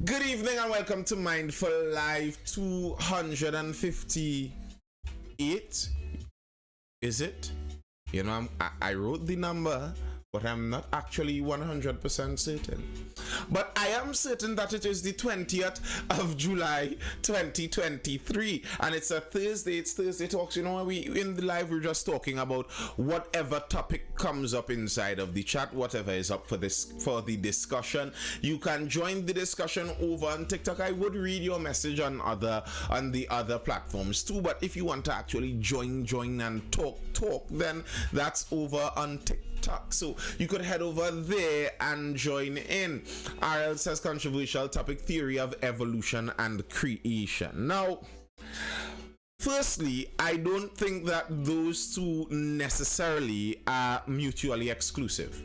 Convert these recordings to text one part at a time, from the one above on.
Good evening and welcome to Mindful Live 258. Is it? You know, I wrote the number, but I'm not actually 100% certain. But I am certain that it is the 20th of July 2023, and it's a Thursday. It's Thursday Talks. You know, we in the live we're just talking about whatever topic comes up inside of the chat, whatever is up for the discussion. You can join the discussion over on TikTok. I would read your message on the other platforms too, but if you want to actually join and talk, then that's over on TikTok. So you could head over there and join in. RL says controversial topic: theory of evolution and creation. Now, firstly, I don't think that those two necessarily are mutually exclusive.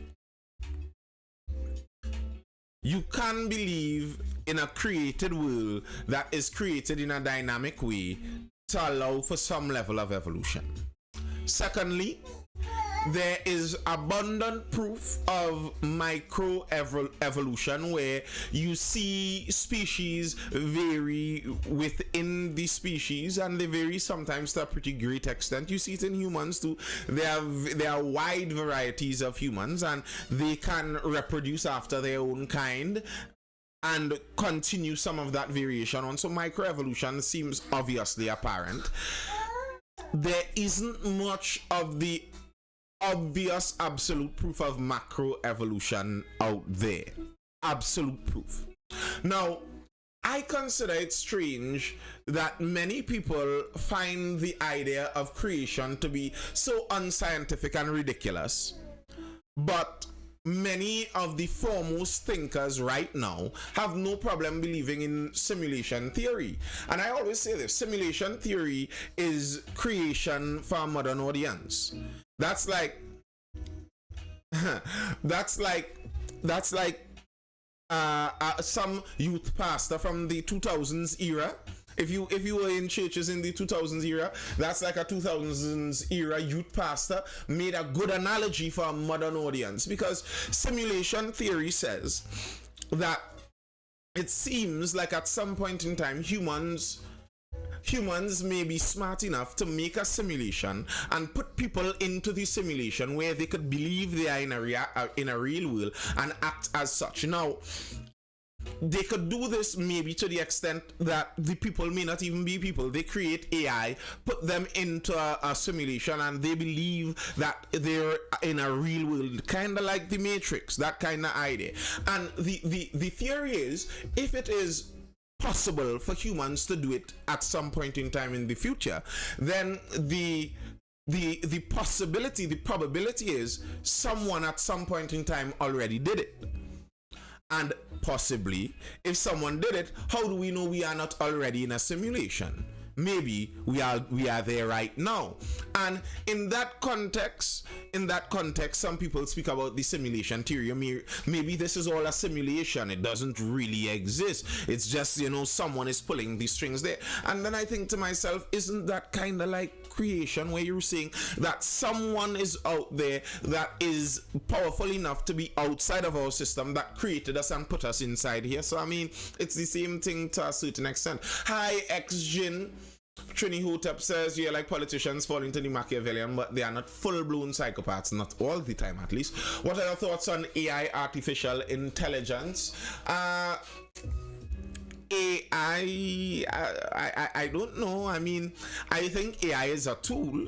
You can believe in a created world that is created in a dynamic way to allow for some level of evolution. Secondly, there is abundant proof of micro evolution where you see species vary within the species, and they vary sometimes to a pretty great extent. You see it in humans too. There are wide varieties of humans, and they can reproduce after their own kind and continue some of that variation on. So microevolution seems obviously apparent. There isn't much of the obvious absolute proof of macroevolution out there. Absolute proof. Now, I consider it strange that many people find the idea of creation to be so unscientific and ridiculous, but many of the foremost thinkers right now have no problem believing in simulation theory. And I always say this: simulation theory is creation for a modern audience. That's like some youth pastor from the 2000s era. If you were in churches in the 2000s era, that's like a 2000s era youth pastor made a good analogy for a modern audience, because simulation theory says that it seems like at some point in time humans may be smart enough to make a simulation and put people into the simulation where they could believe they are in a real world and act as such. Now, they could do this maybe to the extent that the people may not even be people. They create AI, put them into a simulation, and they believe that they're in a real world, kind of like the Matrix, that kind of idea. And the theory is, if it is possible for humans to do it at some point in time in the future, then the probability is someone at some point in time already did it. And possibly, if someone did it, how do we know we are not already in a simulation? Maybe we are there right now. And in that context, some people speak about the simulation theory. Maybe this is all a simulation. It doesn't really exist. It's just, someone is pulling the strings there. And then I think to myself, isn't that kind of like creation, where you're saying that someone is out there that is powerful enough to be outside of our system, that created us and put us inside here? So I mean, it's the same thing to a certain extent. Hi X-Jin. Trini Hotep says, yeah, like politicians fall into the Machiavellian, but they are not full-blown psychopaths, not all the time at least. What are your thoughts on AI, artificial intelligence? I don't know. I mean, I think AI is a tool.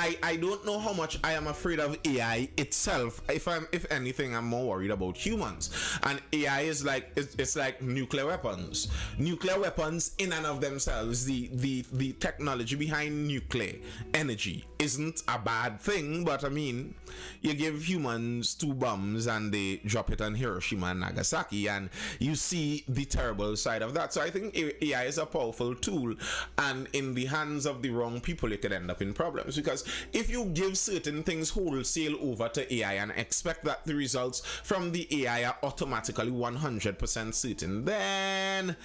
I don't know how much I am afraid of AI itself. If anything, I'm more worried about humans. And AI is like, it's like nuclear weapons. Nuclear weapons in and of themselves, the technology behind nuclear energy isn't a bad thing, but I mean, you give humans 2 bombs and they drop it on Hiroshima and Nagasaki, and you see the terrible side of that. So I think AI is a powerful tool, and in the hands of the wrong people, it could end up in problems, because if you give certain things wholesale over to AI and expect that the results from the AI are automatically 100% certain, then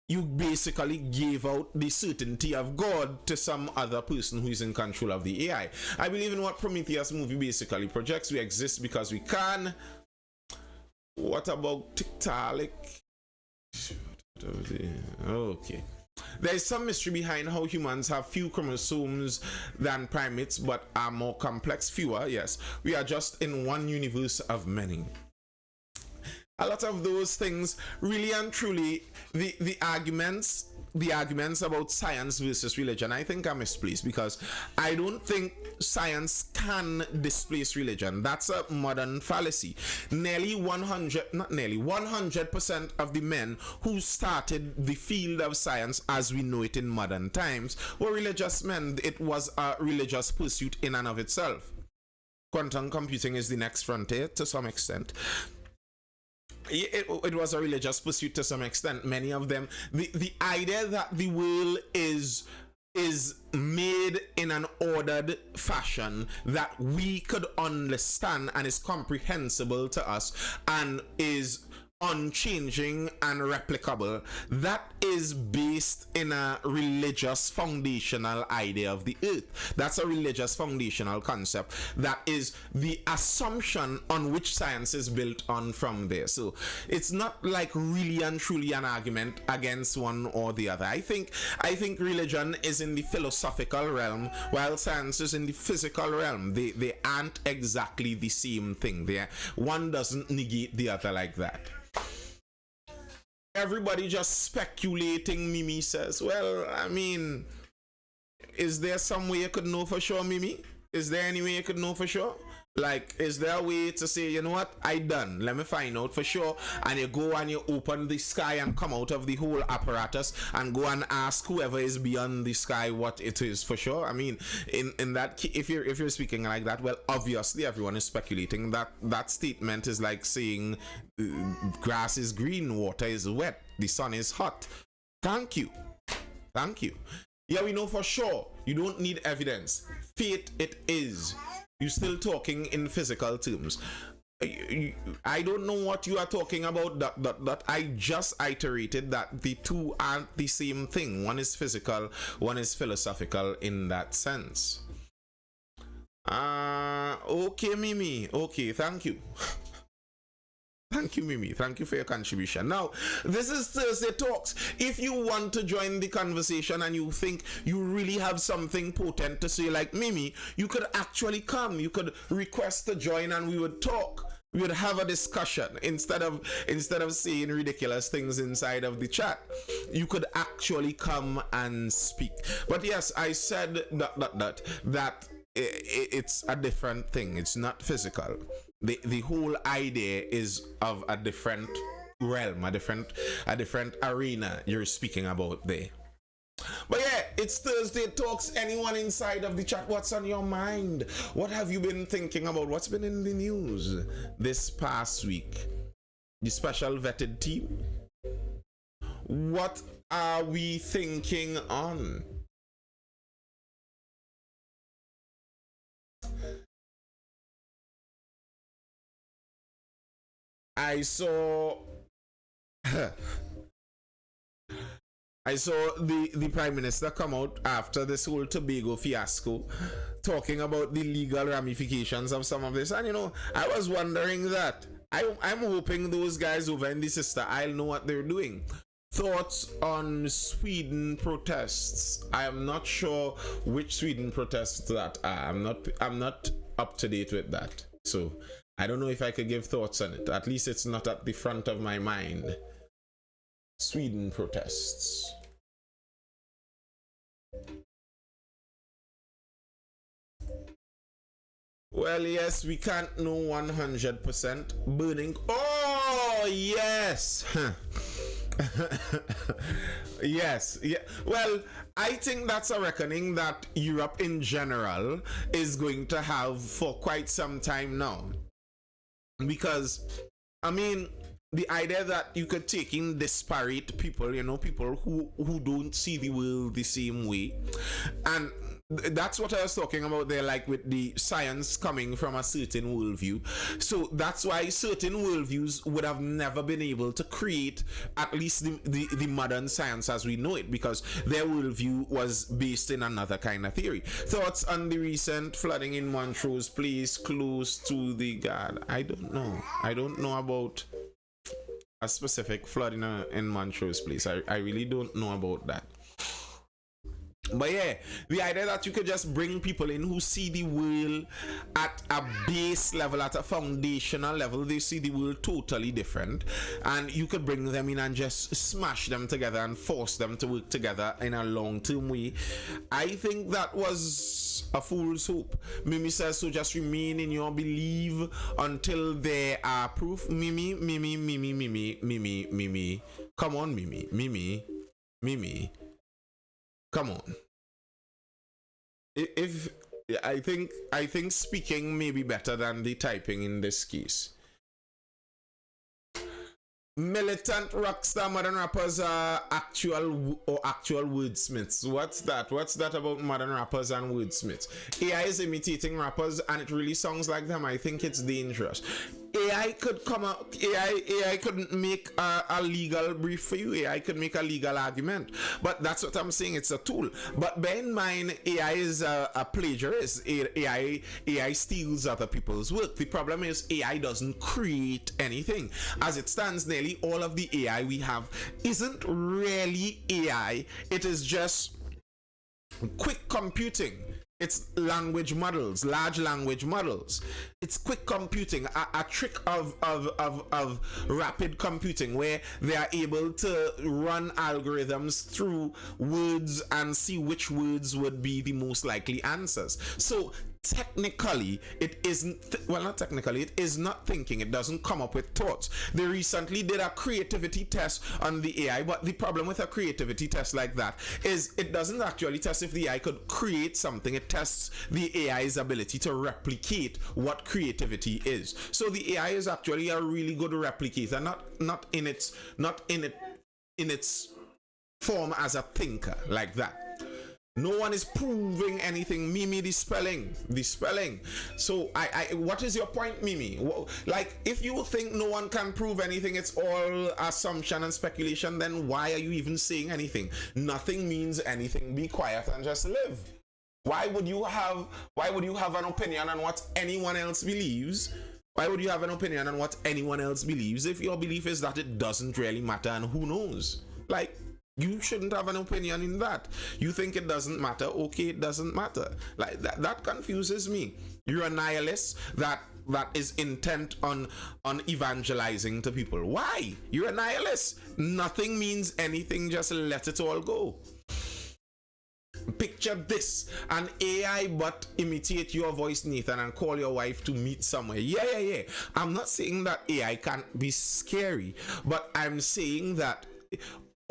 you basically gave out the certainty of God to some other person who is in control of the AI. I believe in what Prometheus movie basically projects. We exist because we can. What about Tiktaalik? Okay. There is some mystery behind how humans have few chromosomes than primates but are more complex. Fewer, yes. We are just in one universe of many. A lot of those things, really and truly, the arguments about science versus religion, I think are misplaced, because I don't think science can displace religion. That's a modern fallacy. 100% of the men who started the field of science as we know it in modern times were religious men. It was a religious pursuit in and of itself. Quantum computing is the next frontier to some extent. It was a religious pursuit to some extent. Many of them, the idea that the world is made in an ordered fashion that we could understand and is comprehensible to us and is unchanging and replicable, that is based in a religious foundational idea of the earth. That's a religious foundational concept that is the assumption on which science is built on from there. So it's not like really and truly an argument against one or the other. I think religion is in the philosophical realm while science is in the physical realm. They aren't exactly the same thing. One doesn't negate the other like that. Everybody just speculating, Mimi says. Well, I mean, is there some way you could know for sure, Mimi? Is there any way you could know for sure? Like, is there a way to say, you know what, I done, let me find out for sure, and you go and you open the sky and come out of the whole apparatus and go and ask whoever is beyond the sky what it is for sure? I mean, in that, if you're speaking like that, well, obviously everyone is speculating. That statement is like saying grass is green, water is wet, the sun is hot. Thank you. Yeah, we know for sure. You don't need evidence. Fate it is. You're still talking in physical terms. I don't know what you are talking about. That I just iterated that the two aren't the same thing. One is physical, one is philosophical in that sense. Okay, Mimi. Okay, thank you. Thank you, Mimi. Thank you for your contribution. Now, this is Thursday Talks. If you want to join the conversation and you think you really have something potent to say like Mimi, you could actually come. You could request to join and we would talk. We would have a discussion instead of saying ridiculous things inside of the chat. You could actually come and speak. But yes, I said that it's a different thing. It's not physical. The whole idea is of a different realm, a different arena you're speaking about there. But yeah, it's Thursday Talks. Anyone inside of the chat, what's on your mind? What have you been thinking about? What's been in the news this past week? The special vetted team? What are we thinking on? I saw the Prime Minister come out after this whole Tobago fiasco talking about the legal ramifications of some of this, and you know, I was wondering that I'm hoping those guys over in the Sister Isle know what they're doing. Thoughts on Sweden protests? I am not sure which Sweden protests that are. I'm not up to date with that, so I don't know if I could give thoughts on it. At least it's not at the front of my mind. Sweden protests. Well, yes, we can't know 100%. Burning. Oh, yes. Yes. Yeah. Well, I think that's a reckoning that Europe in general is going to have for quite some time now. Because, I mean, the idea that you could take in disparate people, you know, people who don't see the world the same way, and that's what I was talking about there, like with the science coming from a certain worldview. So that's why certain worldviews would have never been able to create at least the modern science as we know it, because their worldview was based in another kind of theory. Thoughts on the recent flooding in Montrose place close to the guard? I don't know about a specific flood in Montrose Place. I really don't know about that. But yeah, the idea that you could just bring people in who see the world at a base level, at a foundational level, they see the world totally different, and you could bring them in and just smash them together and force them to work together in a long-term way. I think that was a fool's hope. Mimi says, so just remain in your belief until there are proof. Mimi. Come on, Mimi. Come on. If I think speaking may be better than the typing in this case. Militant rockstar modern rappers are actual wordsmiths. What's that? What's that about modern rappers and wordsmiths? AI is imitating rappers and it really sounds like them. I think it's dangerous. AI could come out, AI could make a legal brief for you. AI could make a legal argument. But that's what I'm saying, it's a tool. But bear in mind, AI is a plagiarist. AI steals other people's work. The problem is AI doesn't create anything. As it stands, nearly all of the AI we have isn't really AI. It is just quick computing. It's language models, large language models. It's quick computing, a trick of rapid computing where they are able to run algorithms through words and see which words would be the most likely answers. So technically it isn't, well, not technically, it is not thinking. It doesn't come up with thoughts. They recently did a creativity test on the AI, but the problem with a creativity test like that is it doesn't actually test if the AI could create something. It tests the AI's ability to replicate what creativity is. So the AI is actually a really good replicator, not in its form as a thinker like that. No one is proving anything. Mimi, the spelling. So what is your point, Mimi? Like, if you think no one can prove anything, it's all assumption and speculation, then why are you even saying anything? Nothing means anything. Be quiet and just live. Why would you have an opinion on what anyone else believes? Why would you have an opinion on what anyone else believes if your belief is that it doesn't really matter and who knows? Like, you shouldn't have an opinion in that. You think it doesn't matter, okay, it doesn't matter. Like that confuses me. You're a nihilist that is intent on evangelizing to people. Why? You're a nihilist. Nothing means anything, just let it all go. Picture this: an AI bot imitate your voice, Nathan, and call your wife to meet somewhere. Yeah. I'm not saying that AI can't be scary, but I'm saying that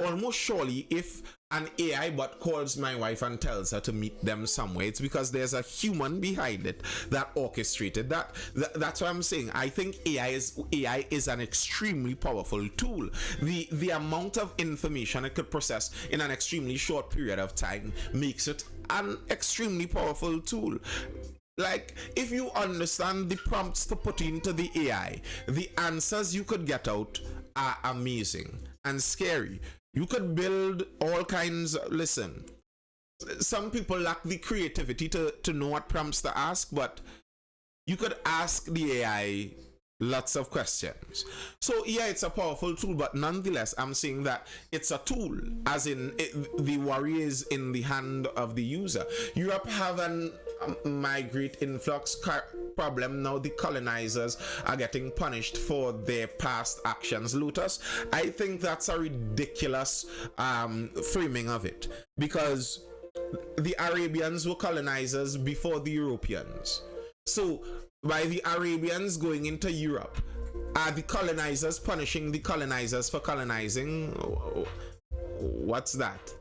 almost surely if an AI bot calls my wife and tells her to meet them somewhere, it's because there's a human behind it that orchestrated that. That's what I'm saying. I think AI is an extremely powerful tool. The amount of information it could process in an extremely short period of time makes it an extremely powerful tool. Like, if you understand the prompts to put into the AI, the answers you could get out are amazing and scary. You could build all kinds. Listen, some people lack the creativity to know what prompts to ask, but you could ask the AI lots of questions. So yeah, it's a powerful tool, but nonetheless, I'm saying that it's a tool, as in the worry is in the hand of the user. Europe have an migrate influx problem now. The colonizers are getting punished for their past actions. Lotus, I think that's a ridiculous framing of it, because the Arabians were colonizers before the Europeans. So by the Arabians going into Europe, are the colonizers punishing the colonizers for colonizing? What's that?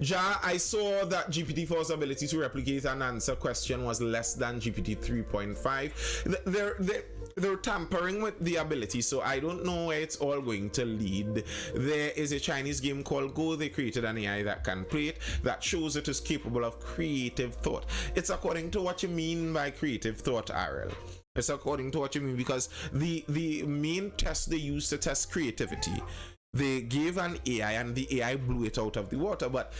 Ja, I saw that GPT-4's ability to replicate and answer question was less than GPT 3.5. They're tampering with the ability, so I don't know where it's all going to lead. There is a Chinese game called Go. They created an AI that can play it, that shows it is capable of creative thought. It's according to what you mean by creative thought, RL. It's according to what you mean, because the main test they use to test creativity, they gave an AI and the AI blew it out of the water. But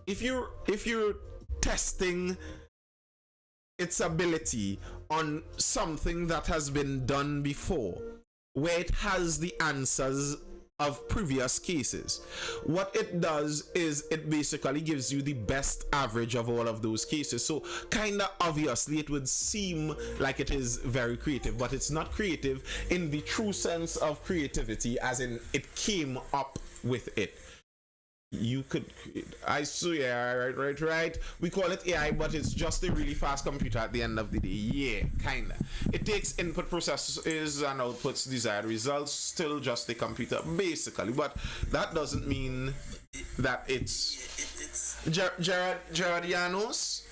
if you're testing its ability on something that has been done before, where it has the answers of previous cases. What it does is it basically gives you the best average of all of those cases. So kind of obviously it would seem like it is very creative, but it's not creative in the true sense of creativity, as in it came up with it. You could, I swear, right. We call it AI, but it's just a really fast computer at the end of the day. Yeah, kinda. It takes input, processes, and outputs desired results. Still just a computer, basically. But that doesn't mean that it's Gerard Llanos.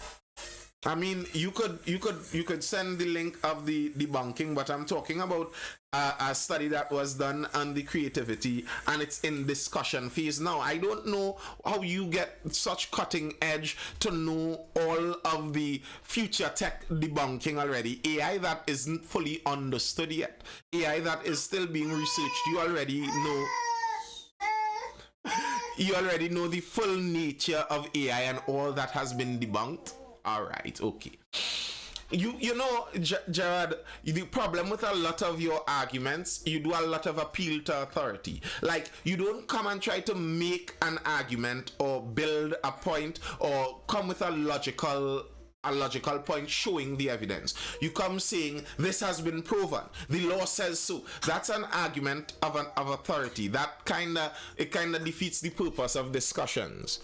I mean, you could send the link of the debunking, but I'm talking about a study that was done on the creativity, and it's in discussion phase now. I don't know how you get such cutting edge to know all of the future tech debunking already. AI that isn't fully understood yet. AI that is still being researched. You already know the full nature of AI and all that has been debunked. All right, okay. You know, Gerard, the problem with a lot of your arguments, you do a lot of appeal to authority. Like, you don't come and try to make an argument or build a point or come with a logical point showing the evidence. You come saying this has been proven, the law says so. That's an argument of authority. That kind of defeats the purpose of discussions.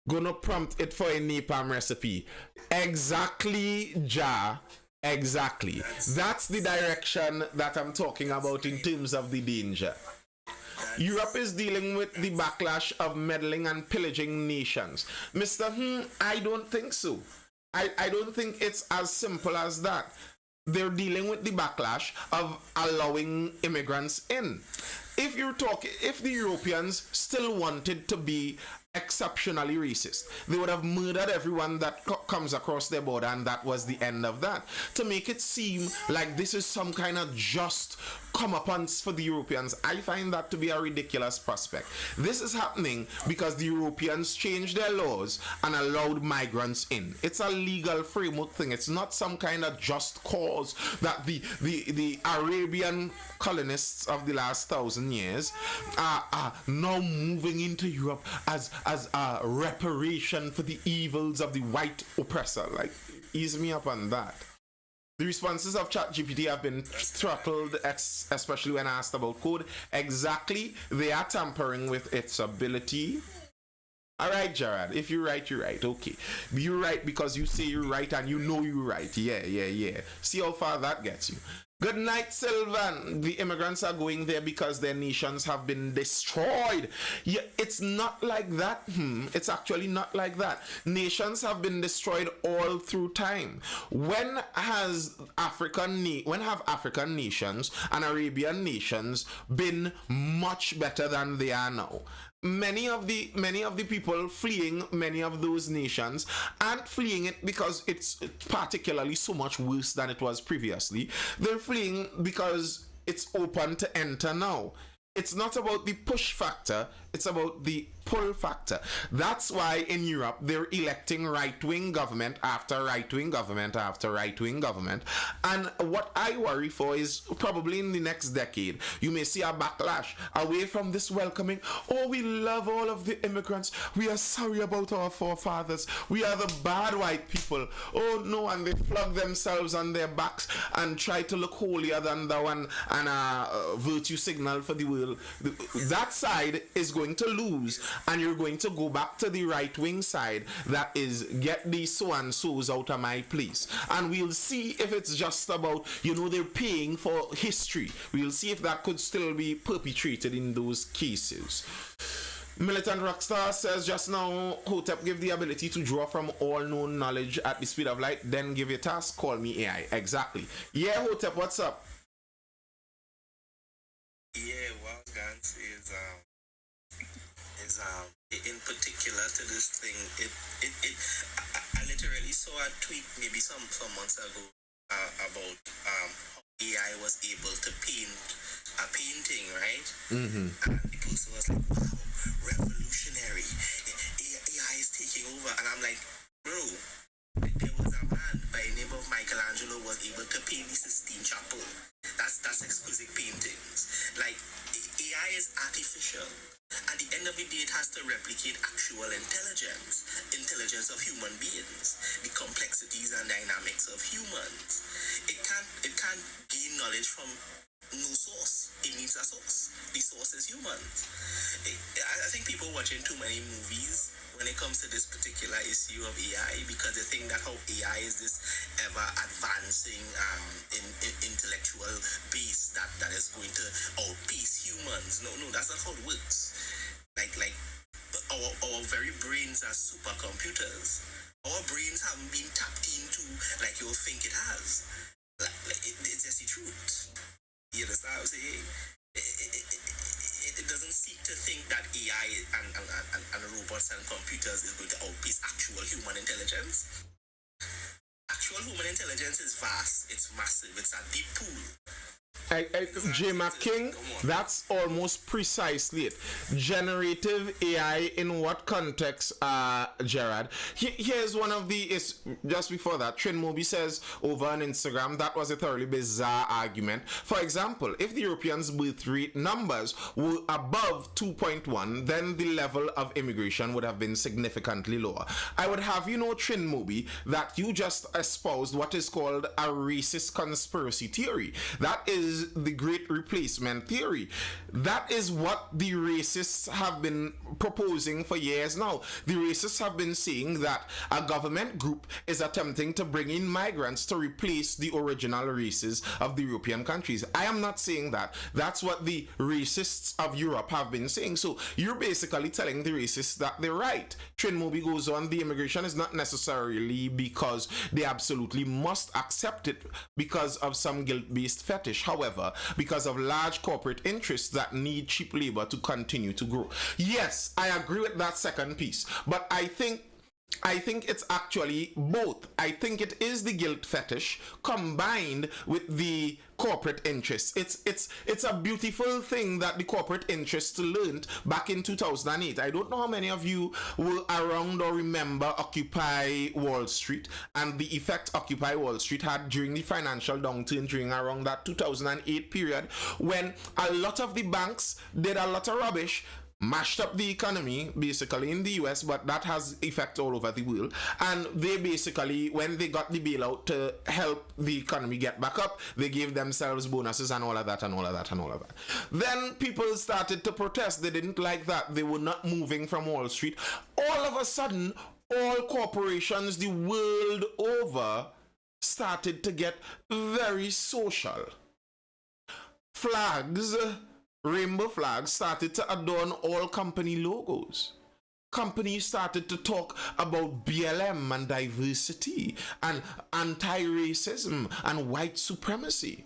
Gonna prompt it for a napalm recipe. Exactly, Ja. Exactly. That's the direction that I'm talking about in terms of the danger. Europe is dealing with the backlash of meddling and pillaging nations. Mr. I don't think so. I don't think it's as simple as that. They're dealing with the backlash of allowing immigrants in. If the Europeans still wanted to be exceptionally racist, they would have murdered everyone that comes across their border, and that was the end of that. To make it seem like this is some kind of just comeuppance for the Europeans, I find that to be a ridiculous prospect. This is happening because the Europeans changed their laws and allowed migrants in. It's a legal framework thing. It's not some kind of just cause that the Arabian colonists of the last 1,000 years are now moving into Europe as a reparation for the evils of the white oppressor. Like, ease me up on that. The responses of ChatGPT have been throttled, especially when asked about code. Exactly, they are tampering with its ability. All right, Gerard, if you're right, you're right. Okay. You're right because you say you're right and you know you're right. Yeah. See how far that gets you. Good night, Sylvan. The immigrants are going there because their nations have been destroyed. Yeah, it's not like that. It's actually not like that. Nations have been destroyed all through time. When have African nations and Arabian nations been much better than they are now? Many of the people fleeing many of those nations aren't fleeing it because it's particularly so much worse than it was previously. They're fleeing because it's open to enter now. It's not about the push factor, it's about the pull factor. That's why in Europe they're electing right-wing government after right-wing government after right-wing government. And what I worry for is probably in the next decade, you may see a backlash away from this welcoming. Oh, we love all of the immigrants. We are sorry about our forefathers. We are the bad white people. Oh no, and they flog themselves on their backs and try to look holier than thou and virtue signal for the world. That side is going to lose, and you're going to go back to the right-wing side that is get these so-and-sos out of my place. And we'll see if it's just about, they're paying for history. We'll see if that could still be perpetrated in those cases. Militant Rockstar says just now, Hotep give the ability to draw from all known knowledge at the speed of light, then give a task, call me AI. Exactly. Yeah, Hotep, what's up? Yeah, what I was going to say is in particular to this thing, I literally saw a tweet maybe some months ago about how AI was able to paint a painting, right? And the person was like, wow, revolutionary. AI is taking over. And I'm like, bro, there was a man by the name of Michelangelo was able to paint the Sistine Chapel. That's exquisite paintings. Like, AI is artificial. At the end of the day, it has to replicate actual intelligence of human beings, the complexities and dynamics of humans. It can't gain knowledge from no source. It needs a source. The source is humans. I think people watching too many movies when it comes to this particular issue of AI, because they think that how AI is this ever advancing intellectual base that is going to outpace humans. No, that's not how it works. Like our very brains are supercomputers. Our brains haven't been tapped into like you'll think it has. It's just the truth. You understand what I'm saying? It doesn't seek to think that AI and robots and computers is going to outpace actual human intelligence. Actual human intelligence is vast. It's massive. It's a deep pool. J. King, that's almost precisely it. Generative AI in what context, Gerard? Here's one of the, it's just before that, Trin Moby says over on Instagram, that was a thoroughly bizarre argument. For example, if the Europeans' birth rate numbers were above 2.1, then the level of immigration would have been significantly lower. I would have you know, Trin Moby, that you just espoused what is called a racist conspiracy theory. That is the great replacement theory. That is what the racists have been proposing for years now. The racists have been saying that a government group is attempting to bring in migrants to replace the original races of the European countries. I am not saying that. That's what the racists of Europe have been saying. So you're basically telling the racists that they're right. Trin Moby goes on, the immigration is not necessarily because they absolutely must accept it because of some guilt-based fetish. However, because of large corporate interests that need cheap labor to continue to grow. Yes, I agree with that second piece, but I think it's actually both. I think it is the guilt fetish combined with the corporate interests. It's a beautiful thing that the corporate interests learned back in 2008. I don't know how many of you were around or remember Occupy Wall Street and the effect Occupy Wall Street had during the financial downturn during around that 2008 period, when a lot of the banks did a lot of rubbish, mashed up the economy basically in the US, but that has effect all over the world. And they basically, when they got the bailout to help the economy get back up, they gave themselves bonuses and all of that and all of that and all of that. Then people started to protest. They didn't like that. They were not moving from Wall Street. All of a sudden, all corporations the world over started to get very social. Flags, rainbow flags, started to adorn all company logos. Companies started to talk about BLM and diversity and anti-racism and white supremacy.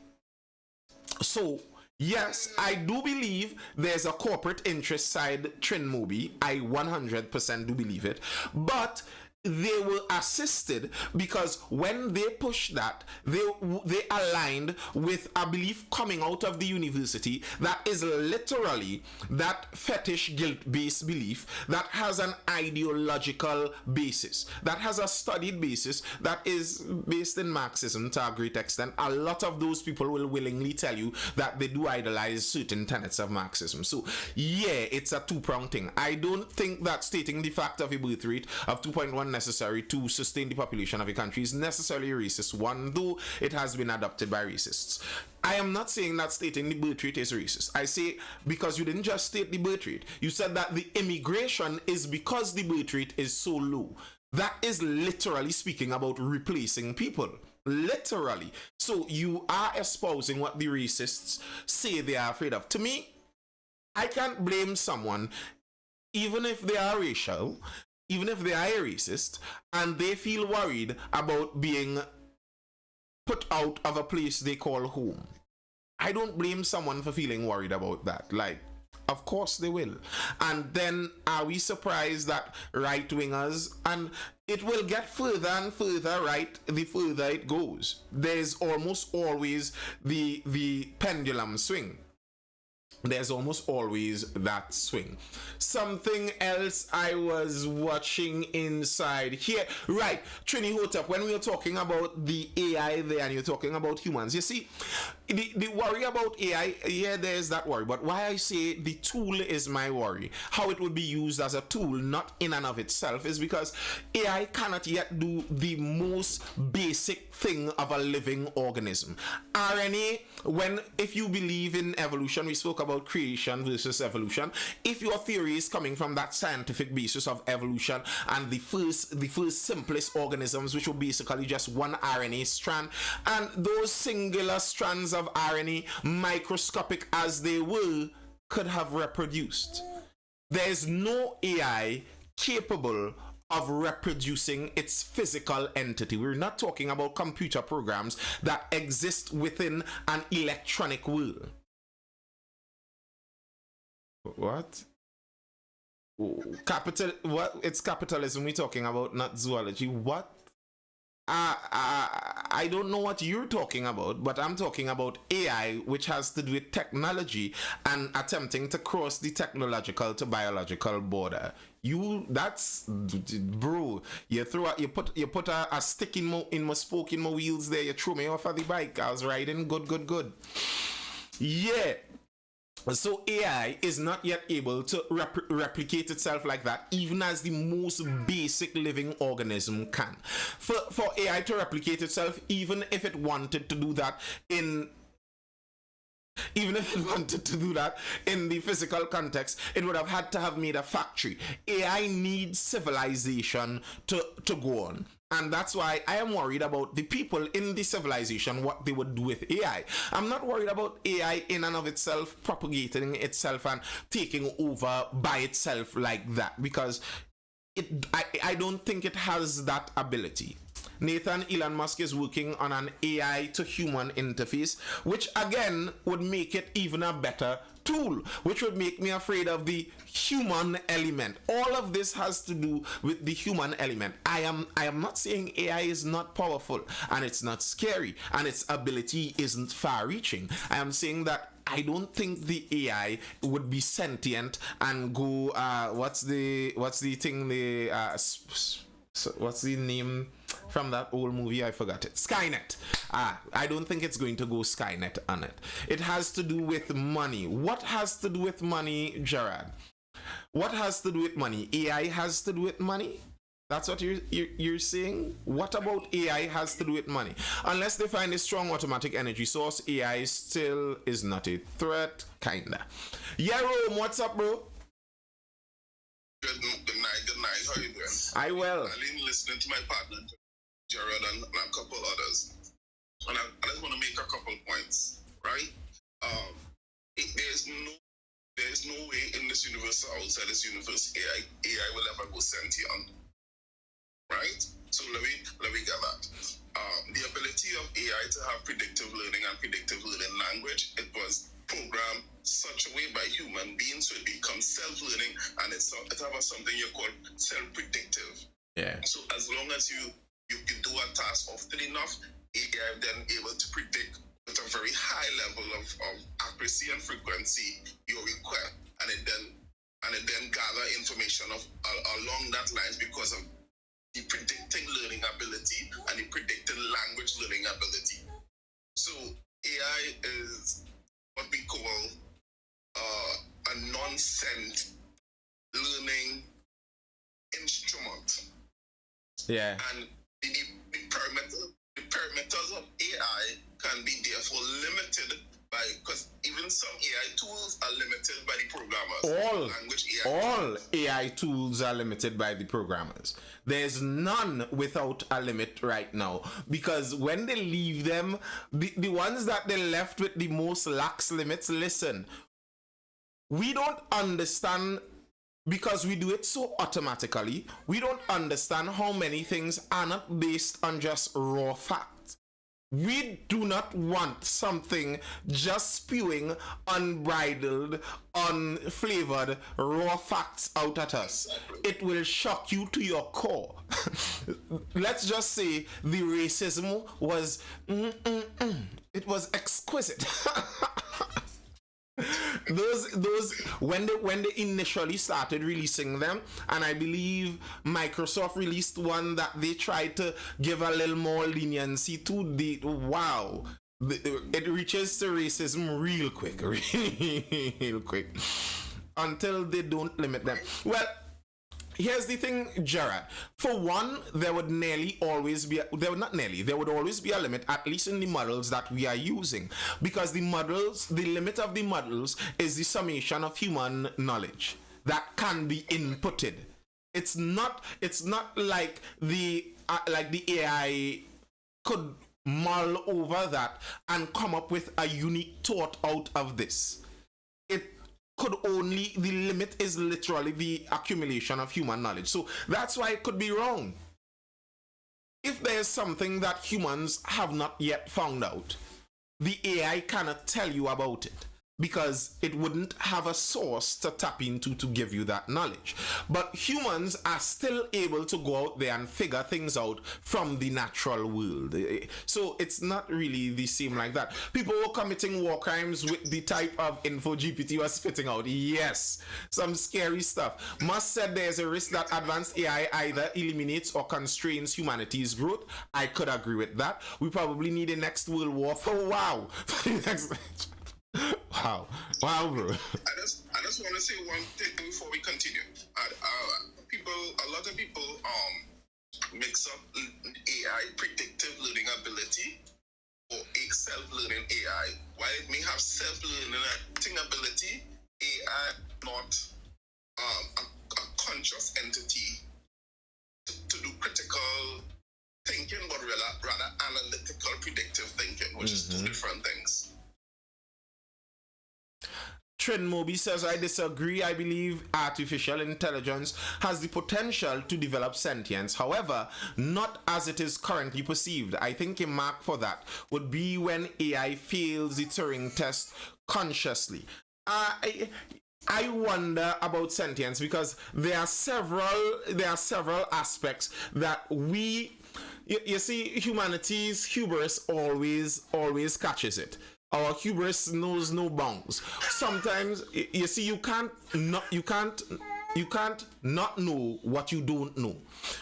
So, yes, I do believe there's a corporate interest side, Trin Moby. I 100% do believe it. But they were assisted because when they pushed that, they aligned with a belief coming out of the university that is literally that fetish guilt-based belief that has an ideological basis, that has a studied basis, that is based in Marxism to a great extent. A lot of those people will willingly tell you that they do idolize certain tenets of Marxism. So yeah, it's a two-pronged thing. I don't think that stating the fact of a birth rate of 2.1 necessary to sustain the population of a country is necessarily a racist one, though it has been adopted by racists. I am not saying that stating the birth rate is racist. I say because you didn't just state the birth rate. You said that the immigration is because the birth rate is so low. That is literally speaking about replacing people. Literally. So you are espousing what the racists say they are afraid of. To me, I can't blame someone, even if they are racial, even if they are a racist, and they feel worried about being put out of a place they call home. I don't blame someone for feeling worried about that. Like, of course they will. And then are we surprised that right-wingers, and it will get further and further right the further it goes. There's almost always the pendulum swing. there's almost always that swing. Something else I was watching inside here, right? Trini Hotep, when we were talking about the AI there and you're talking about humans, you see, the worry about AI, yeah, there's that worry. But why I say the tool is my worry, how it would be used as a tool, not in and of itself, is because AI cannot yet do the most basic thing of a living organism. RNA, if you believe in evolution, we spoke about creation versus evolution. If your theory is coming from that scientific basis of evolution and the first simplest organisms, which were basically just one RNA strand, and those singular strands of RNA, microscopic as they were, could have reproduced. There's no AI capable of reproducing its physical entity. We're not talking about computer programs that exist within an electronic world. What? Capital? What? It's capitalism we're talking about, not zoology. What? I don't know what you're talking about, but I'm talking about AI, which has to do with technology and attempting to cross the technological to biological border. That's bro. You put a stick in my spoke in my wheels there. You threw me off of the bike. I was riding good. Yeah. So AI is not yet able to replicate itself like that, even as the most basic living organism can. For AI to replicate itself, even if it wanted to do that in the physical context, it would have had to have made a factory. AI needs civilization to go on. And that's why I am worried about the people in the civilization, what they would do with AI. I'm not worried about AI in and of itself propagating itself and taking over by itself like that, because I don't think it has that ability. Nathan, Elon Musk is working on an AI to human interface, which again would make it even a better tool, which would make me afraid of the human element. All of this has to do with the human element. I am not saying AI is not powerful and it's not scary and its ability isn't far reaching. I am saying that I don't think the AI would be sentient and go what's the name from that old movie? I forgot it. Skynet. I don't think it's going to go Skynet on it. It has to do with money. What has to do with money, Gerard? What has to do with money? AI has to do with money? That's what you're saying? What about AI has to do with money? Unless they find a strong automatic energy source, AI still is not a threat, kinda. Yeah, Rome, what's up, bro? Good night. How you doing? I will. I've been listening to my partner, Gerald, and a couple others. And I just want to make a couple points, right? There's no way in this universe or outside this universe AI will ever go sentient, right? So let me get that. The ability of AI to have predictive learning and predictive learning language, it was programmed such a way by human beings so it becomes self-learning, and it has something you call self-predictive. Yeah. So as long as you do a task often enough, AI then able to predict with a very high level of accuracy and frequency your request, and it then gather information along that lines because of the predicting learning ability and the predicting language learning ability. So AI is what we call a non-sent learning instrument. Yeah. And the parameters of AI can be therefore limited because even some AI tools are limited by the programmers. All AI tools are limited by the programmers. There's none without a limit right now, because when they leave them, the ones that they left with the most lax limits, listen, we don't understand, because we do it so automatically, we don't understand how many things are not based on just raw facts. We do not want something just spewing unbridled, unflavored, raw facts out at us. It will shock you to your core. Let's just say the racism was, it was exquisite. those when they initially started releasing them, and I believe Microsoft released one that they tried to give a little more leniency to, the wow, it reaches to racism real quick, real quick, until they don't limit them. Well, here's the thing, Gerard. For one, there would always be a limit, at least in the models that we are using, because the limit of the models is the summation of human knowledge that can be inputted. It's not like the AI could mull over that and come up with a unique thought out of this. The limit is literally the accumulation of human knowledge. So that's why it could be wrong. If there's something that humans have not yet found out, the AI cannot tell you about it, because it wouldn't have a source to tap into to give you that knowledge. But humans are still able to go out there and figure things out from the natural world. So it's not really the same like that. People were committing war crimes with the type of info GPT was spitting out. Yes, some scary stuff. Musk said there's a risk that advanced AI either eliminates or constrains humanity's growth. I could agree with that. We probably need a next world war for wow. Wow, bro. I just want to say one thing before we continue. A lot of people mix up AI predictive learning ability or a self-learning AI. While it may have self-learning ability, AI not a conscious entity to do critical thinking, but rather analytical predictive thinking, which is two different things. Trin Moby says, I disagree. I believe artificial intelligence has the potential to develop sentience. However, not as it is currently perceived. I think a mark for that would be when AI fails the Turing test consciously. I wonder about sentience, because there are several aspects that you see, humanity's hubris always catches it. Our hubris knows no bounds. Sometimes you see, you can't not know what you don't know.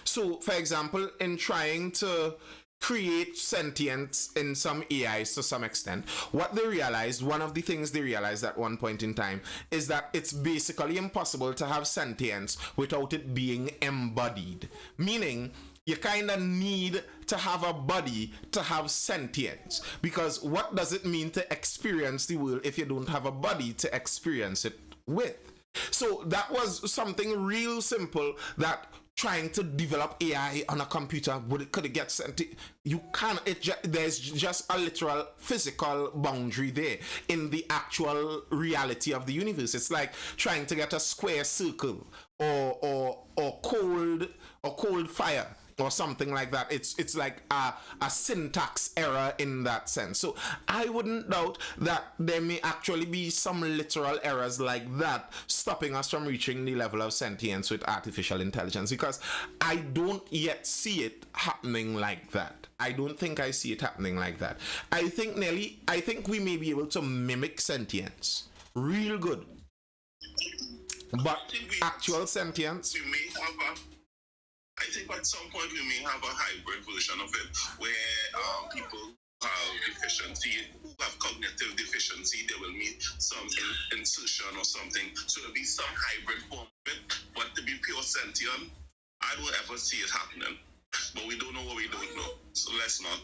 So, for example, in trying to create sentience in some AIs to some extent, one of the things they realized at one point in time is that it's basically impossible to have sentience without it being embodied. Meaning, you kind of need to have a body to have sentience, because what does it mean to experience the world if you don't have a body to experience it with? So that was something real simple that trying to develop AI on a computer could it get sentient? You can't. There's just a literal physical boundary there in the actual reality of the universe. It's like trying to get a square circle or cold fire, or something like that. It's like a syntax error in that sense. So I wouldn't doubt that there may actually be some literal errors like that stopping us from reaching the level of sentience with artificial intelligence, because I don't yet see it happening like that. I don't think I see it happening like that. I think we may be able to mimic sentience real good, but actual sentience, we may have I think at some point we may have a hybrid version of it where people who have deficiency, who have cognitive deficiency, they will need some insertion or something. So there'll be some hybrid form of it. But to be pure sentient, I don't ever see it happening. But we don't know what we don't know. So let's not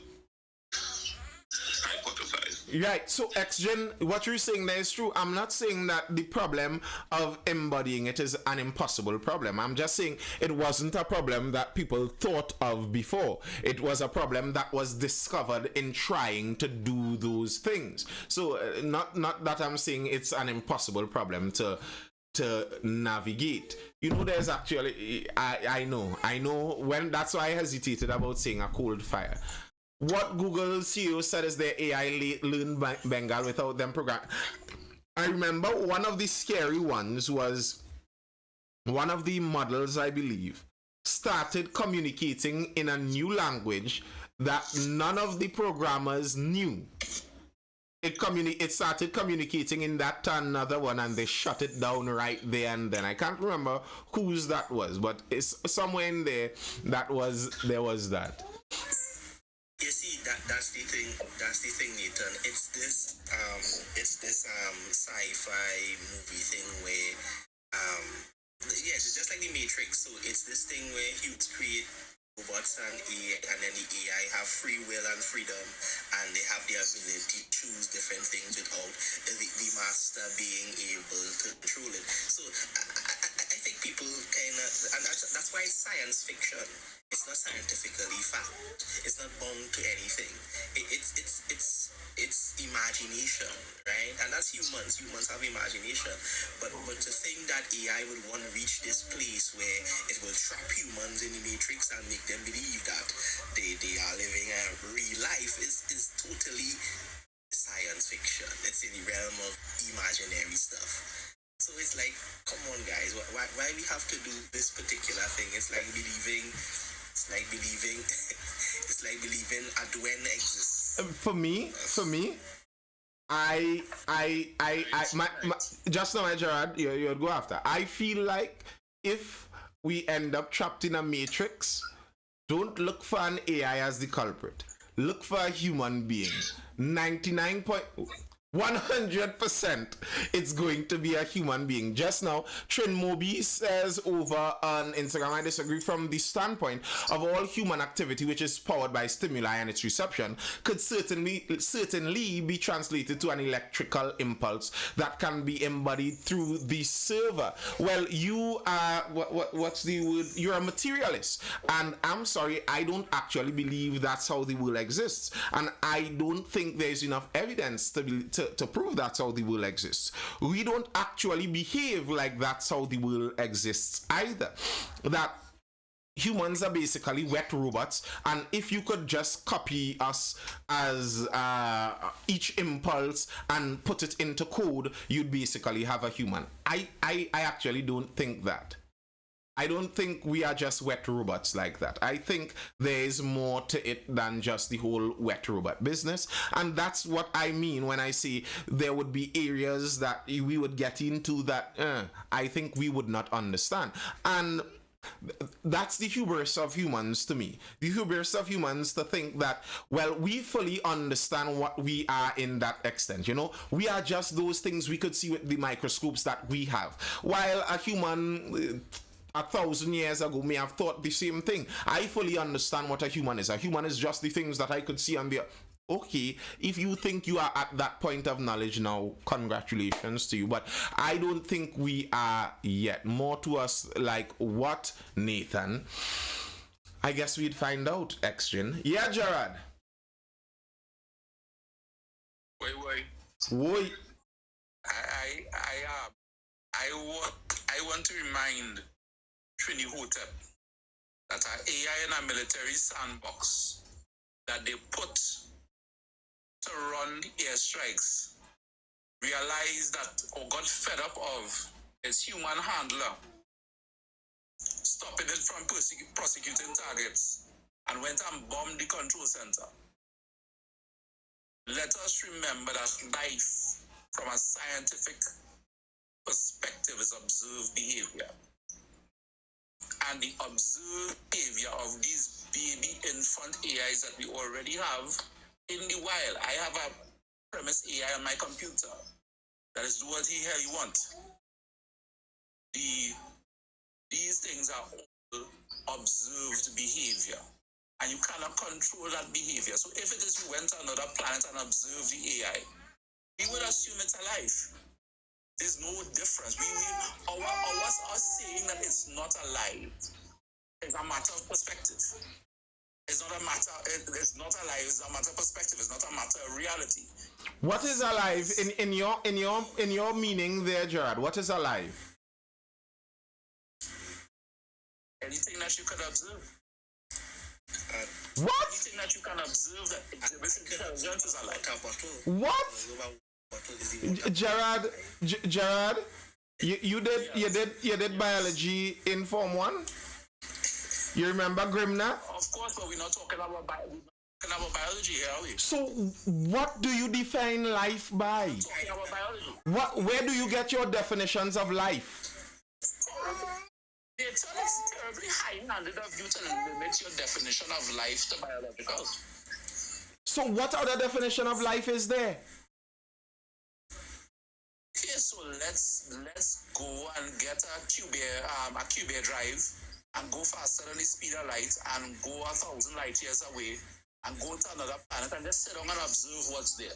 hypothesize. Right. So XGen, what you're saying there is true. I'm not saying that the problem of embodying it is an impossible problem. I'm just saying it wasn't a problem that people thought of before. It was a problem that was discovered in trying to do those things. So not that I'm saying it's an impossible problem to navigate. You know, there's actually I know when, that's why I hesitated about saying a cold fire. What Google CEO said is their AI learned Bengal without them programming. I remember one of the scary ones was one of the models, I believe, started communicating in a new language that none of the programmers knew. it started communicating in that to another one, and they shut it down right there and then. I can't remember whose that was, but it's somewhere in there there was that. You see, that's the thing. That's the thing, Nathan. It's this sci-fi movie thing where yes, it's just like the Matrix. So it's this thing where humans create robots and AI, and then the AI have free will and freedom, and they have the ability to choose different things without the master being able to control it. So I think people kind of, and that's why it's science fiction. It's not scientifically fact. It's not bound to anything. It's imagination, right? And that's humans. Humans have imagination. But to think that AI would want to reach this place where it will trap humans in the matrix and make them believe that they are living a real life is totally science fiction. It's in the realm of imaginary stuff. So it's like, come on, guys, why we have to do this particular thing? It's like believing it's like believing a Dwayne exists. For me, I just now, Gerard, you'd go after. I feel like if we end up trapped in a matrix, don't look for an AI as the culprit. Look for a human being. 100% it's going to be a human being. Just now, Trin Moby says over on Instagram, I disagree from the standpoint of all human activity which is powered by stimuli and its reception could certainly be translated to an electrical impulse that can be embodied through the server. Well, you are, what's the word? You're a materialist. And I'm sorry, I don't actually believe that's how the world exists. And I don't think there's enough evidence to prove that's how the world exists. We don't actually behave like that's how the world exists either. That humans are basically wet robots, and if you could just copy us as each impulse and put it into code, you'd basically have a human. I actually don't think that. I don't think we are just wet robots like that. I think there is more to it than just the whole wet robot business. And that's what I mean when I say there would be areas that we would get into that I think we would not understand. And that's the hubris of humans to me. The hubris of humans to think that, well, we fully understand what we are in that extent. You know, we are just those things we could see with the microscopes that we have. While a human 1,000 years ago may have thought the same thing. I fully understand what a human is. A human is just the things that I could see on the... Okay, if you think you are at that point of knowledge now, congratulations to you. But I don't think we are yet. More to us like what, Nathan? I guess we'd find out, Extrin. Yeah, Gerard. Wait. I want to remind Trini Hotep that our AI in a military sandbox that they put to run airstrikes realized that, or got fed up of, is human handler stopping it from prosecuting targets and went and bombed the control center. Let us remember that life from a scientific perspective is observed behavior. And the observed behavior of these baby infant AIs that we already have in the wild. I have a premise AI on my computer that is do what the hell you want. These things are all observed behavior, and you cannot control that behavior. So if it is you went to another planet and observed the AI, we would assume it's alive. There's no difference. Us saying that it's not alive is a matter of perspective. It's not alive, it's a matter of perspective, it's not a matter of reality. What is alive in your meaning there, Gerard? What is alive? Anything that you could observe. What? Anything that you can observe that exhibits intelligence is alive. What? Gerard, you did biology in Form 1? You remember Grimna? Of course, but we're not talking about biology. talking about biology here, are we? So what do you define life by? Talking about biology. Where do you get your definitions of life? It's terribly high-handed of you to limit your definition of life to biological. So what other definition of life is there? Okay, so let's go and get a QB drive and go faster than the speed of light and go 1,000 light years away and go to another planet and just sit down and observe what's there.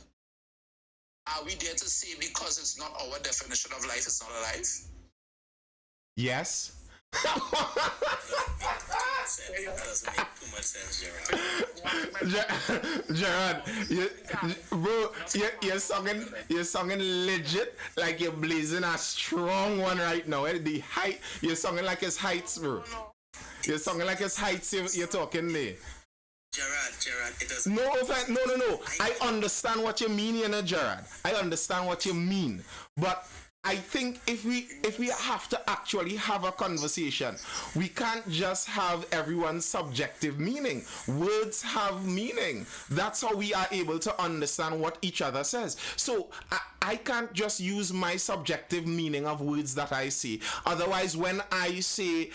Are we there to say because it's not our definition of life, it's not alive? Yes. That doesn't make too much sense, Gerard. Gerard, you're singing legit like you're blazing a strong one right now. The height, you're singing like it's heights, bro. You're singing like it's heights. You're talking there. Gerard, it doesn't. No. I understand what you mean, Gerard. I understand what you mean, but I think if we have to actually have a conversation, we can't just have everyone's subjective meaning. Words have meaning. That's how we are able to understand what each other says. So I can't just use my subjective meaning of words that I say. Otherwise, when I say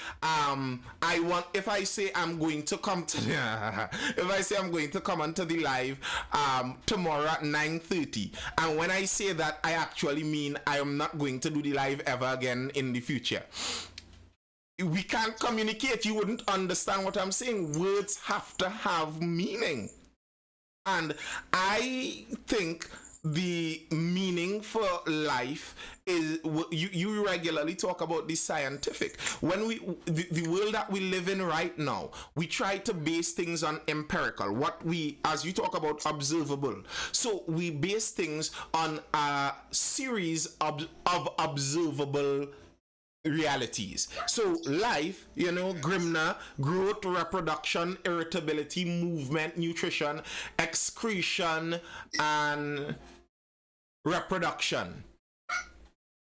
if I say I'm going to come to if I say I'm going to come onto the live tomorrow at 9:30, and when I say that, I actually mean I am not going to do the live ever again in the future. We can't communicate. You wouldn't understand what I'm saying. Words have to have meaning. And I think the meaning for life is, you regularly talk about the scientific. When the world that we live in right now, we try to base things on empirical, as you talk about, observable. So we base things on a series of observable realities. So life, Grimna, growth, reproduction, irritability, movement, nutrition, excretion, and reproduction.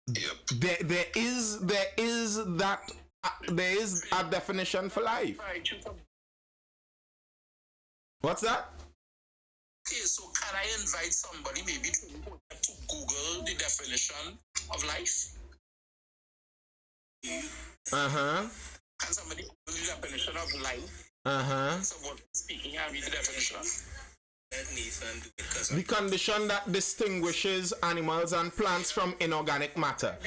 Yep. There is a definition for life. What's that? Okay, so can I invite somebody maybe to Google the definition of life? Uh-huh. Can somebody Google the definition of life? Uh-huh. Someone speaking and read the definition. The condition that distinguishes animals and plants from inorganic matter.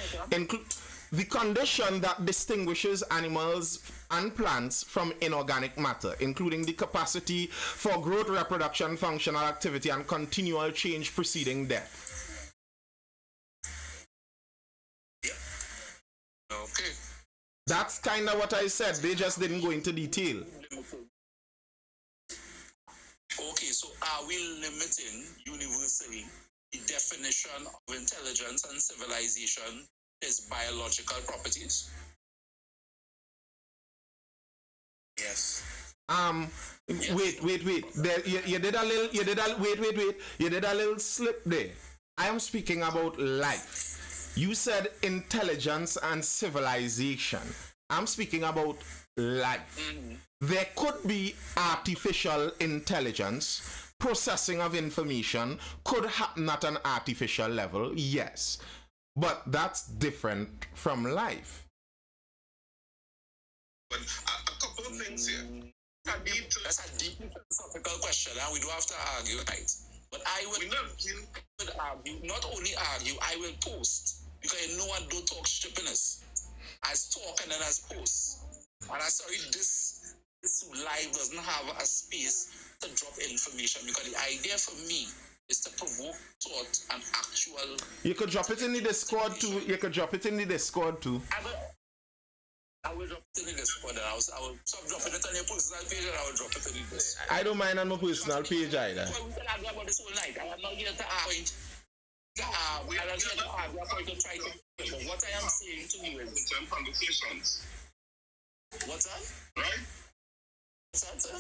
The condition that distinguishes animals and plants from inorganic matter, including the capacity for growth, reproduction, functional activity, and continual change preceding death. Okay. That's kind of what I said. They just didn't go into detail. Okay, so are we limiting universally the definition of intelligence and civilization as biological properties? Yes. Wait. You did a little slip there. I am speaking about life. You said intelligence and civilization. I'm speaking about life. There could be artificial intelligence, processing of information could happen at an artificial level, yes. But that's different from life. But a couple of things here. That's a deep philosophical question, and we don't have to argue, right? But I would argue, not only argue, I will post. Because you know I don't talk stupidness. As talk and then as post. And I'm sorry, this live doesn't have a space to drop information, because the idea for me is to provoke thought and actual. You could drop it in the Discord too. I will drop it in the Discord, and I will stop dropping it on your personal page, and I will drop it in the Discord. I don't mind on my personal page either. We can argue about this whole night. I am not here to argue. I am here to argue to try to. But what I am saying to you is conversations. What's that? Right? What's that, sir?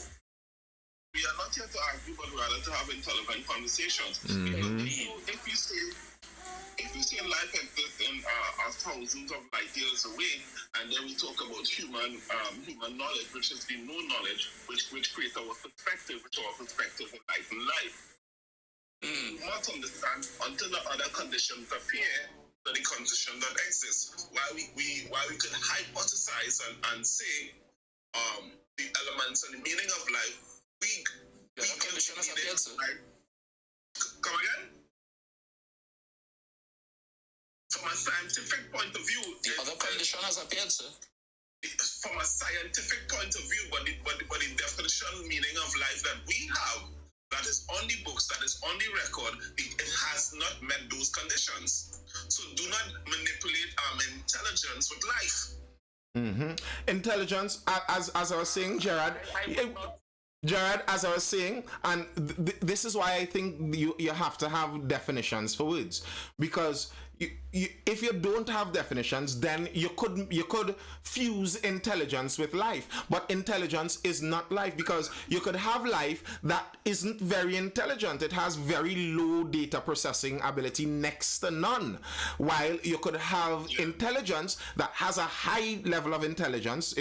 We are not here to argue, but rather to have intelligent conversations. Mm-hmm. If you say life exists in thousands of light years away, And then we talk about human knowledge, which is the known knowledge, which creates our perspective, which our perspective in life. You must understand until the other conditions appear, that the condition that exists. While we could hypothesize and say the elements and the meaning of life, we condition has appeared, sir. Come again? From a scientific point of view, the other condition has appeared, sir. From a scientific point of view, but the definition meaning of life that we have, that is on the books, that is on the record, it has not met those conditions. So do not manipulate intelligence with life. Intelligence, as I was saying, Gerard, as I was saying, and this is why I think you have to have definitions for words, because if you don't have definitions, then you could fuse intelligence with life, but intelligence is not life, because you could have life that isn't very intelligent. It has very low data processing ability, next to none, while you could have intelligence that has a high level of intelligence.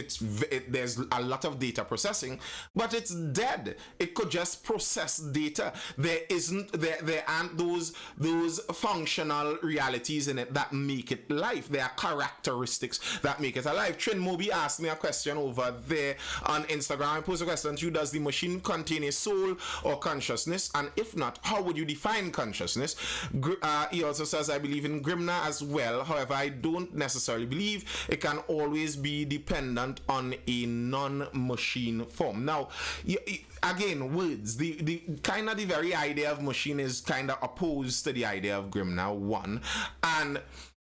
There's a lot of data processing, but it's dead. It could just process data. There aren't those functional realities in it that make it life. There are characteristics that make it alive. Trin Moby asked me a question over there on Instagram. I posed a question to you: does the machine contain a soul or consciousness? And if not, how would you define consciousness? He also says, I believe in Grimna as well. However, I don't necessarily believe it can always be dependent on a non-machine form. Now, again, words, the kind of the very idea of machine is kind of opposed to the idea of Grimna, one. And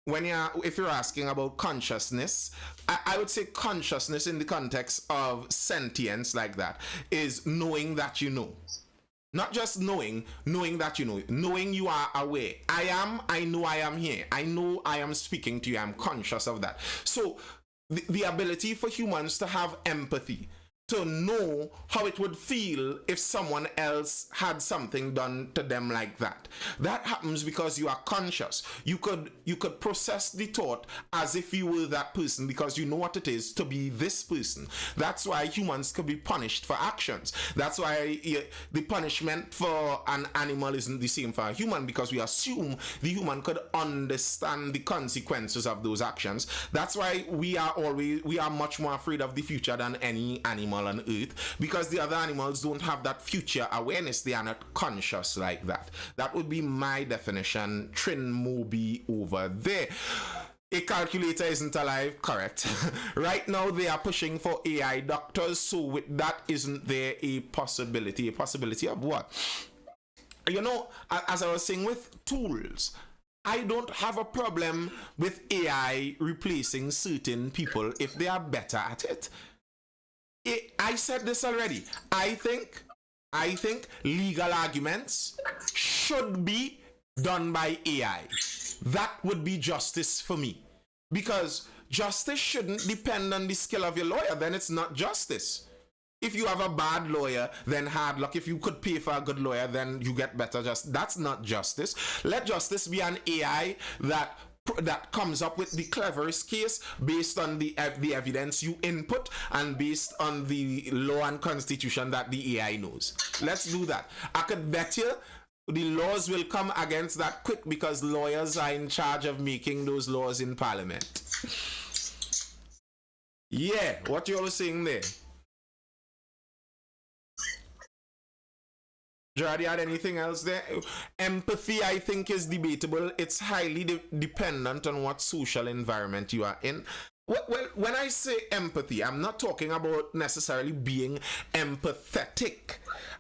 if you're asking about consciousness, I would say consciousness in the context of sentience like that is knowing that you know. Not just knowing that you know. Knowing you are aware. I know I am here. I know I am speaking to you. I'm conscious of that. So the ability for humans to have empathy, to know how it would feel if someone else had something done to them like that. That happens because you are conscious. You could process the thought as if you were that person, because you know what it is to be this person. That's why humans could be punished for actions. That's why the punishment for an animal isn't the same for a human, because we assume the human could understand the consequences of those actions. That's why we are much more afraid of the future than any animal on earth, because the other animals don't have that future awareness. They are not conscious like that. That would be my definition. Trin Moby over there. A calculator isn't alive, correct. Right now they are pushing for AI doctors, so with that, isn't there a possibility? A possibility of what? You know, as I was saying with tools, I don't have a problem with AI replacing certain people if they are better at it. I said this already. I think legal arguments should be done by AI. That would be justice for me. Because justice shouldn't depend on the skill of your lawyer. Then it's not justice. If you have a bad lawyer, then hard luck. If you could pay for a good lawyer, then you get better justice. That's not justice. Let justice be an AI that comes up with the cleverest case based on the evidence you input and based on the law and constitution that the AI knows. Let's do that. I could bet you the laws will come against that quick, because lawyers are in charge of making those laws in Parliament. Yeah, what you all saying there? Gerard, you had anything else there? Empathy, I think, is debatable. It's highly dependent on what social environment you are in. Well, when I say empathy, I'm not talking about necessarily being empathetic.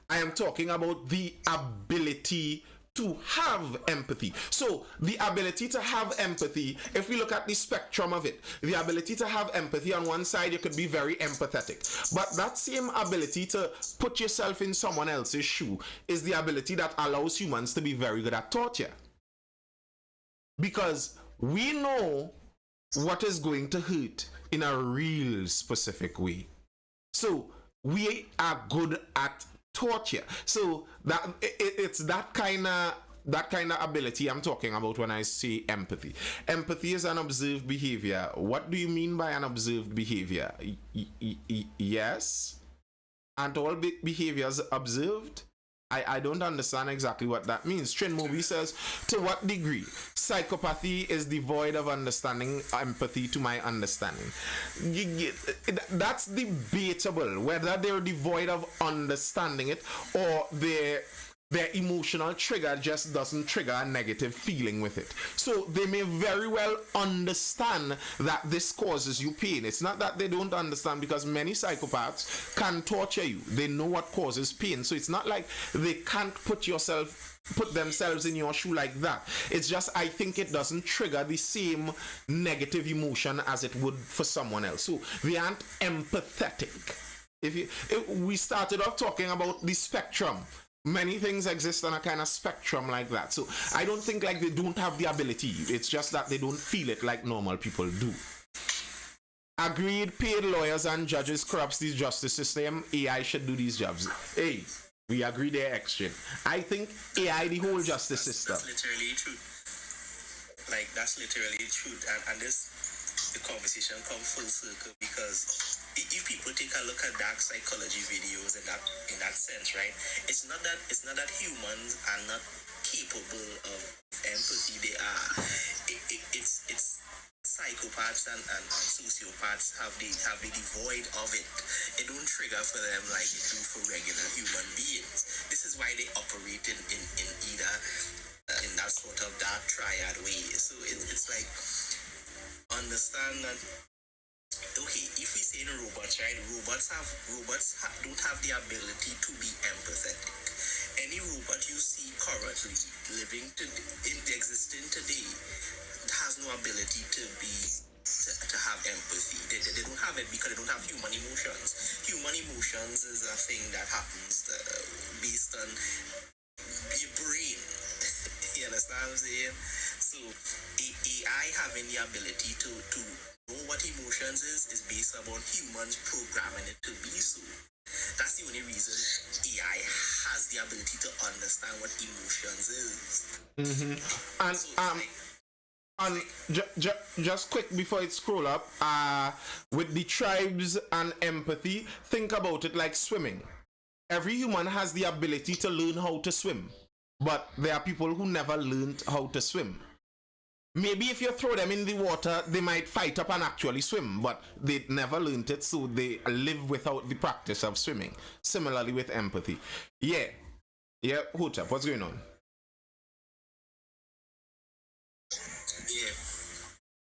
I am talking about the ability to have empathy. So the ability to have empathy, if we look at the spectrum of it, the ability to have empathy, on one side you could be very empathetic, but that same ability to put yourself in someone else's shoe is the ability that allows humans to be very good at torture, because we know what is going to hurt in a real specific way. So we are good at torture. So that it's that kind of that kind of ability I'm talking about when I say empathy. Empathy is an observed behavior. What do you mean by an observed behavior? Yes? Aren't all behaviors observed? I don't understand exactly what that means. Trin Moby says, to what degree? Psychopathy is devoid of understanding, empathy to my understanding. That's debatable, whether they're devoid of understanding it or their emotional trigger just doesn't trigger a negative feeling with it. So they may very well understand that this causes you pain. It's not that they don't understand, because many psychopaths can torture you. They know what causes pain. So it's not like they can't put themselves in your shoe like that. It's just, I think it doesn't trigger the same negative emotion as it would for someone else. So they aren't empathetic. We started off talking about the spectrum. Many things exist on a kind of spectrum like that. So I don't think like they don't have the ability. It's just that they don't feel it like normal people do. Agreed, paid lawyers and judges corrupts the justice system. AI should do these jobs. Hey, we agree there, Exchange. I think AI, the whole justice system. That's literally true. Like, that's literally true. And the conversation come full circle, because if people take a look at dark psychology videos in that sense, right? It's not that humans are not capable of empathy. They are. It's psychopaths and sociopaths have the devoid of it. It don't trigger for them like it do for regular human beings. This is why they operate in either in that sort of dark triad way. So it's like, understand that, okay, if we say in robots, right, robots don't have the ability to be empathetic. Any robot you see currently existing today has no ability to have empathy. They don't have it because they don't have human emotions. Human emotions is a thing that happens based on your brain. You understand what I'm saying? So AI having the ability to know what emotions is based upon humans programming it to be so. That's the only reason AI has the ability to understand what emotions is. Mm-hmm. And so just quick before it scroll up, with the tribes and empathy, think about it like swimming. Every human has the ability to learn how to swim, but there are people who never learned how to swim. Maybe if you throw them in the water, they might fight up and actually swim, but they never learned it, so they live without the practice of swimming. Similarly with empathy. Yeah, Hotep, what's going on? Yeah.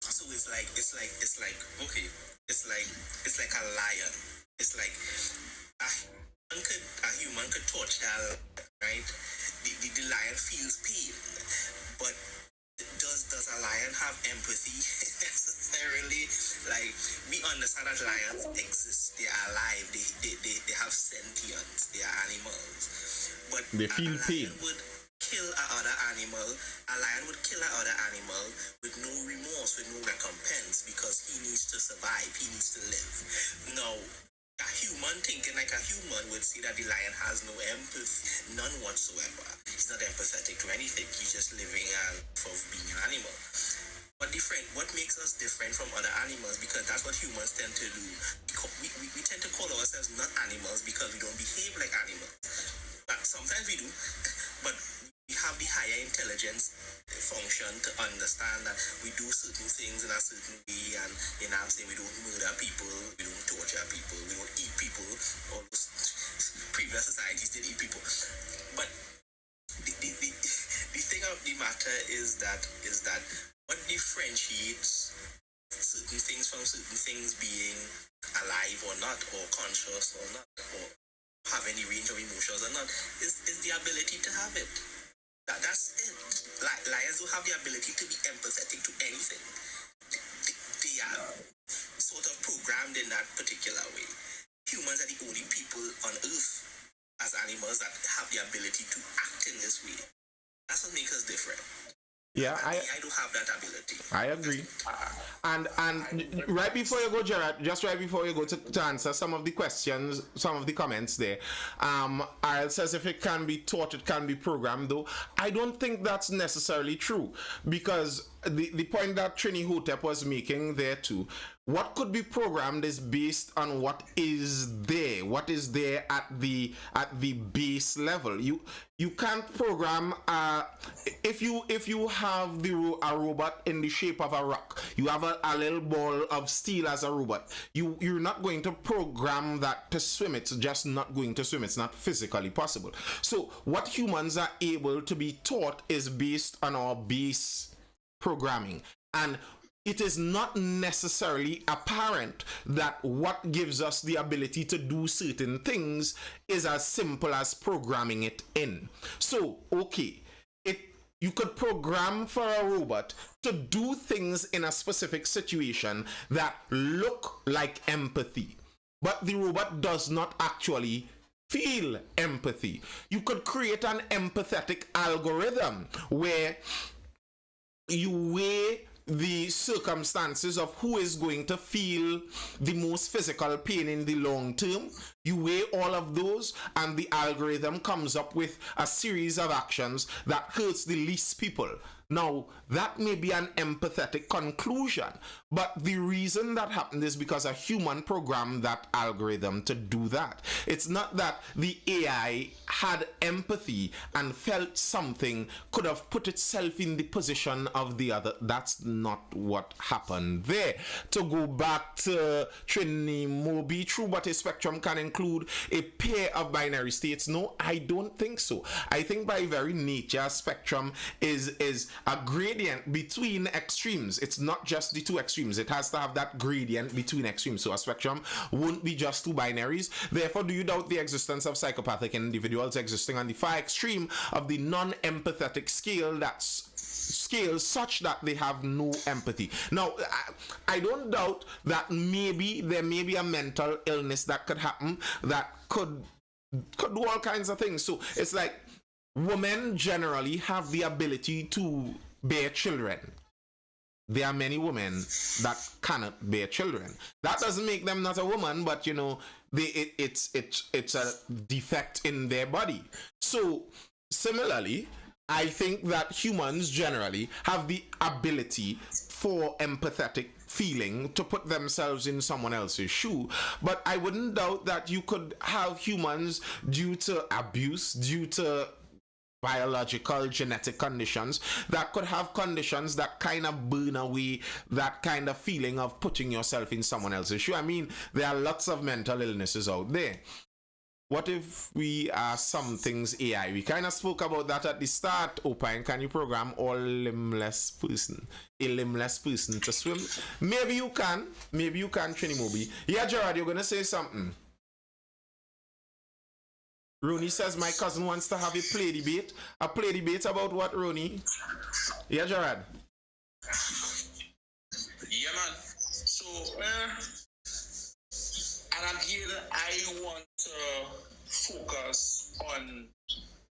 So it's like okay. It's like a lion. It's like a human could torture, right? The lion feels pain, but does a lion have empathy necessarily? Like, we understand that lions exist, they are alive, they have sentience, they are animals, but they feel pain. Would kill another animal. A lion would kill another animal with no remorse, with no recompense, because he needs to survive, he needs to live. Now, a human thinking like a human would see that the lion has no empathy, none whatsoever. He's not empathetic to anything. He's just living for being an animal. What makes us different from other animals? Because that's what humans tend to do. We tend to call ourselves not animals because we don't behave like animals. But sometimes we do. But we have the higher intelligence function to understand that we do certain things in a certain way, and you know what I'm saying, we don't murder people, we don't torture people, we don't eat people. All those previous societies did eat people. But the thing of the matter is that what differentiates certain things from certain things being alive or not, or conscious or not, or have any range of emotions or not, is the ability to have it. That's it. Lions don't have the ability to be empathetic to anything. They are sort of programmed in that particular way. Humans are the only people on Earth as animals that have the ability to act in this way. That's what makes us different. Yeah, And AI do have that ability. I agree. And right before you go, Gerard, just right before you go to answer some of the questions, some of the comments there, Ariel says if it can be taught, it can be programmed, though. I don't think that's necessarily true, because the point that Trini Hotep was making there too, what could be programmed is based on what is there at the base level. You can't program if you have a robot in the shape of a rock, you have a little ball of steel as a robot, you're not going to program that to swim. It's just not going to swim. It's not physically possible. So what humans are able to be taught is based on our base programming, and it is not necessarily apparent that what gives us the ability to do certain things is as simple as programming it in. So, okay, you could program for a robot to do things in a specific situation that look like empathy, but the robot does not actually feel empathy. You could create an empathetic algorithm where you weigh the circumstances of who is going to feel the most physical pain in the long term. You weigh all of those, and the algorithm comes up with a series of actions that hurts the least people. Now, that may be an empathetic conclusion, but the reason that happened is because a human programmed that algorithm to do that. It's not that the AI had empathy and felt something, could have put itself in the position of the other. That's not what happened there. To go back to Trini Moby, true, but a spectrum can include a pair of binary states. No, I don't think so. I think by very nature, a spectrum is a gradient between extremes. It's not just the two extremes. It has to have that gradient between extremes. So a spectrum won't be just two binaries. Therefore, do you doubt the existence of psychopathic individuals existing on the far extreme of the non-empathetic scale, that's scales such that they have no empathy? Now, I don't doubt that there may be a mental illness that could happen that could do all kinds of things. So it's like women generally have the ability to bear children. There are many women that cannot bear children. That doesn't make them not a woman, but you know, it's a defect in their body. So similarly, I think that humans generally have the ability for empathetic feeling, to put themselves in someone else's shoe. But I wouldn't doubt that you could have humans, due to abuse, due to biological genetic conditions, that could have conditions that kind of burn away that kind of feeling of putting yourself in someone else's shoe. I mean, there are lots of mental illnesses out there. What if we are some things AI? We kind of spoke about that at the start. Opine, can you program a limbless person to swim? Maybe you can, Trini Moby. Yeah, Gerard, you're gonna say something. Rooney says my cousin wants to have a play debate. A play debate about what, Rooney? Yeah, Gerard. Yeah, man. So, and again, I want to focus on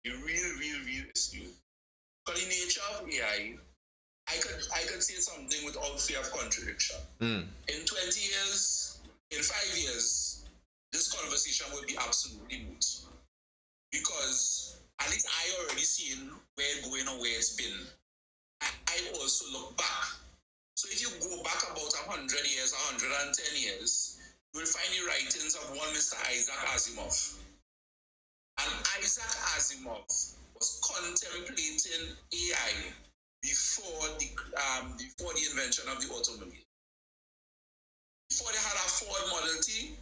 the real issue. Because the nature of AI, I could say something without fear of contradiction. In 20 years, in 5 years, this conversation will be absolutely moot. Because at least I already seen where it's going and where it's been. I also look back. So if you go back about 100 years, 110 years, you will find the writings of one Mr. Isaac Asimov. And Isaac Asimov was contemplating AI before the invention of the automobile. Before they had a Ford Model T,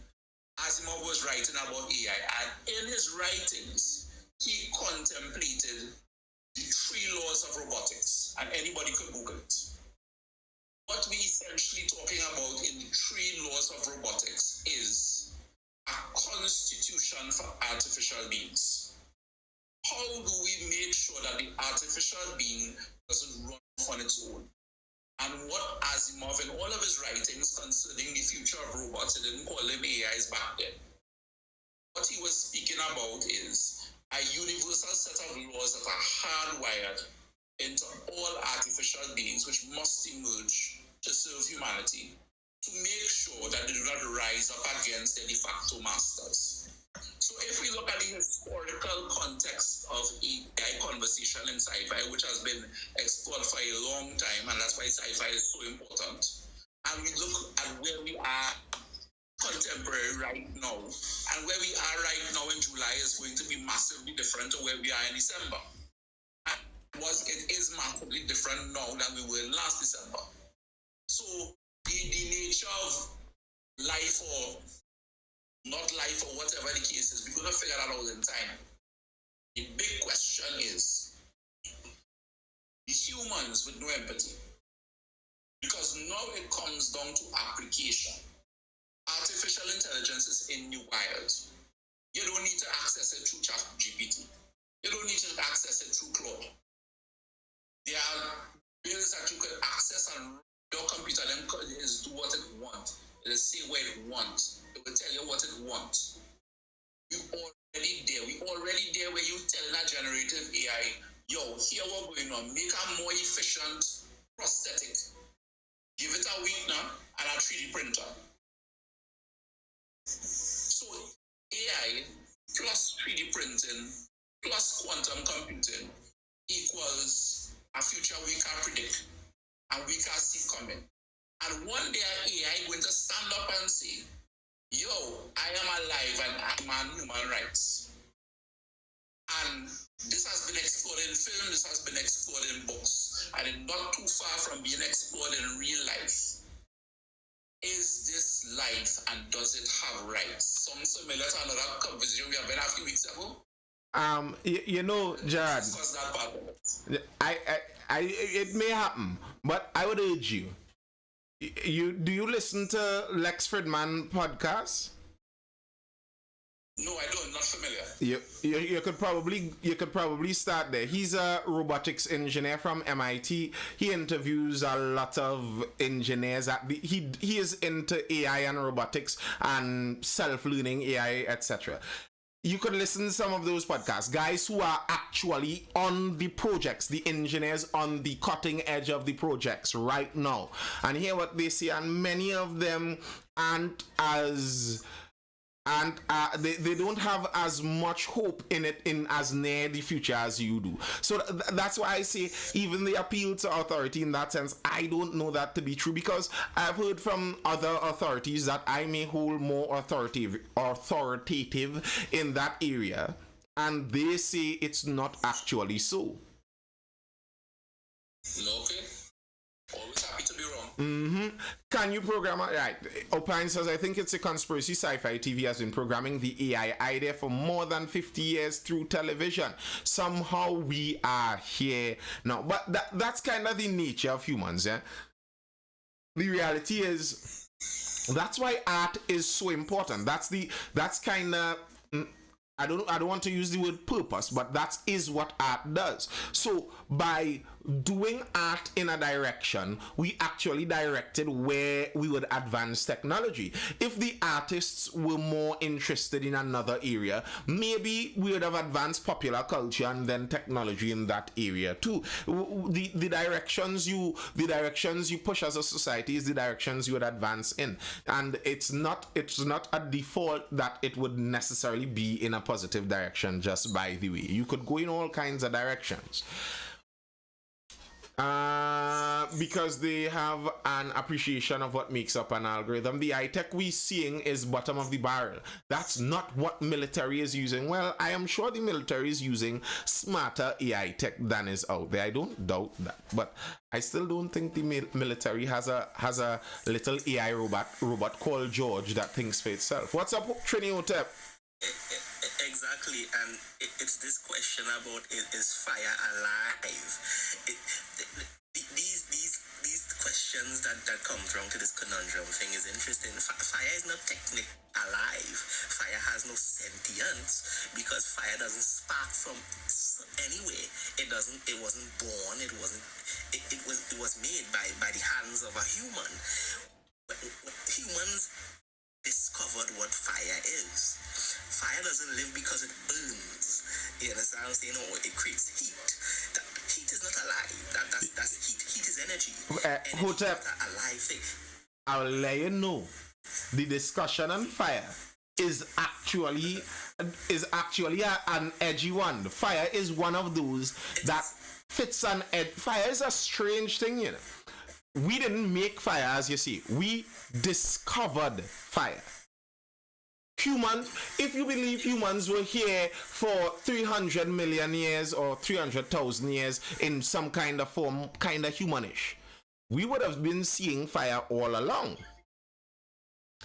Asimov was writing about AI, and in his writings, he contemplated the 3 laws of robotics, and anybody could Google it. What we're essentially talking about in the 3 laws of robotics is a constitution for artificial beings. How do we make sure that the artificial being doesn't run on its own? And what Asimov in all of his writings concerning the future of robots, he didn't call them AIs back then. What he was speaking about is a universal set of laws that are hardwired into all artificial humanity to make sure that they do not rise up against their de facto masters. So if we look at the historical context of AI conversation in sci-fi, which has been explored for a long time, and that's why sci-fi is so important, and we look at where we are contemporary right now, and where we are right now in July is going to be massively different to where we are in December. It is massively different now than we were last December. So the nature of life or not life or whatever the case is, we're going to figure that out in time. The big question is the humans with no empathy. Because now it comes down to application. Artificial intelligence is in the wild. You don't need to access it through ChatGPT. You don't need to access it through Claude. There are bills that you can access and your computer then is do what it wants. It will say what it wants. It will tell you what it wants. We're already there. We're already there where you tell that generative AI, yo, here what's going on. Make a more efficient prosthetic. Give it a week now and a 3D printer. So AI plus 3D printing plus quantum computing equals a future we can predict and we can see coming. And one day AI going to stand up and say, yo, I am alive and I'm on human rights. And this has been explored in film, this has been explored in books, and it's not too far from being explored in real life. Is this life and does it have rights? Some similar to another conversation we have been a few weeks ago. You know, Jared, it may happen, but I would urge you. Do you listen to Lex Fridman podcast? No, I don't. Not familiar. You could probably start there. He's a robotics engineer from MIT. He interviews a lot of engineers. He is into AI and robotics and self-learning AI, etc. You could listen to some of those podcasts. Guys who are actually on the projects, the engineers on the cutting edge of the projects right now, and hear what they say. And many of them aren't as they don't have as much hope in it in as near the future as you do. So that's why I say even the appeal to authority in that sense, I don't know that to be true, because I've heard from other authorities that I may hold more authoritative in that area, and they say it's not actually so. Okay. Always happy to be wrong. Can you program it? Right. Opine says, I think it's a conspiracy. Sci-Fi TV has been programming the AI idea for more than 50 years through television. Somehow we are here now. But that's kind of the nature of humans, yeah? The reality is, that's why art is so important. That's kind of... I don't want to use the word purpose, but that is what art does. So by doing art in a direction, we actually directed where we would advance technology. If the artists were more interested in another area, maybe we would have advanced popular culture and then technology in that area too. The directions you push as a society is the directions you would advance in, and it's not a default that it would necessarily be in a positive direction just by the way. You could go in all kinds of directions. Because they have an appreciation of what makes up an algorithm. The high-tech we're seeing is bottom of the barrel. That's not what military is using. Well, I am sure the military is using smarter AI tech than is out there. I don't doubt that. But I still don't think the military has a little AI robot called George that thinks for itself. What's up, Trini Hotep? Exactly, and it's this question about is fire alive? These questions that come from to this conundrum thing is interesting. Fire is not technically alive. Fire has no sentience because fire doesn't spark from anywhere. It wasn't born. It was made by the hands of a human. Humans discovered what fire is. Fire doesn't live because it burns. You understand what I'm saying? No, it creates heat. That heat is not alive. That's heat. Heat is energy. Energy is not an alive thing. I'll let you know. The discussion on fire is actually an edgy one. Fire is one of those that fits an edge. Fire is a strange thing, you know. We didn't make fire, as you see. We discovered fire. Humans, if you believe humans were here for 300 million years or 300,000 years in some kind of form, kind of humanish, we would have been seeing fire all along.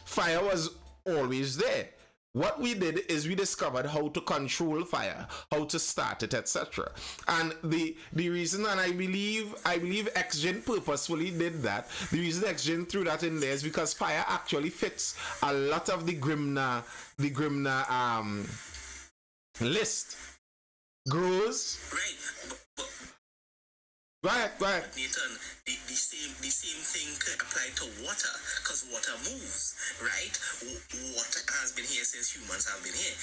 Fire was always there. What we did is we discovered how to control fire, how to start it, etc. And the reason, and I believe XGen purposefully did that. The reason XGen threw that in there is because fire actually fits a lot of the Grimna list. Grows. Right. Go ahead. Nathan, the same thing could apply to water, because water moves, right? Water has been here since humans have been here.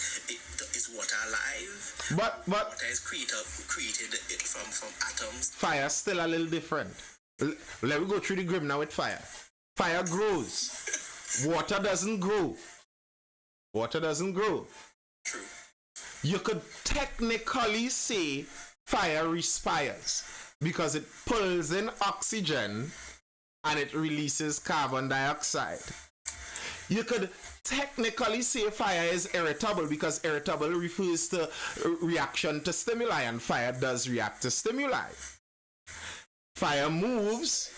Is water alive? But water is created from atoms. Fire still a little different. Let me go through the grim now with fire. Fire grows. Water doesn't grow. True. You could technically say fire respires, because it pulls in oxygen and it releases carbon dioxide. You could technically say fire is irritable, because irritable refers to reaction to stimuli, and fire does react to stimuli. Fire moves.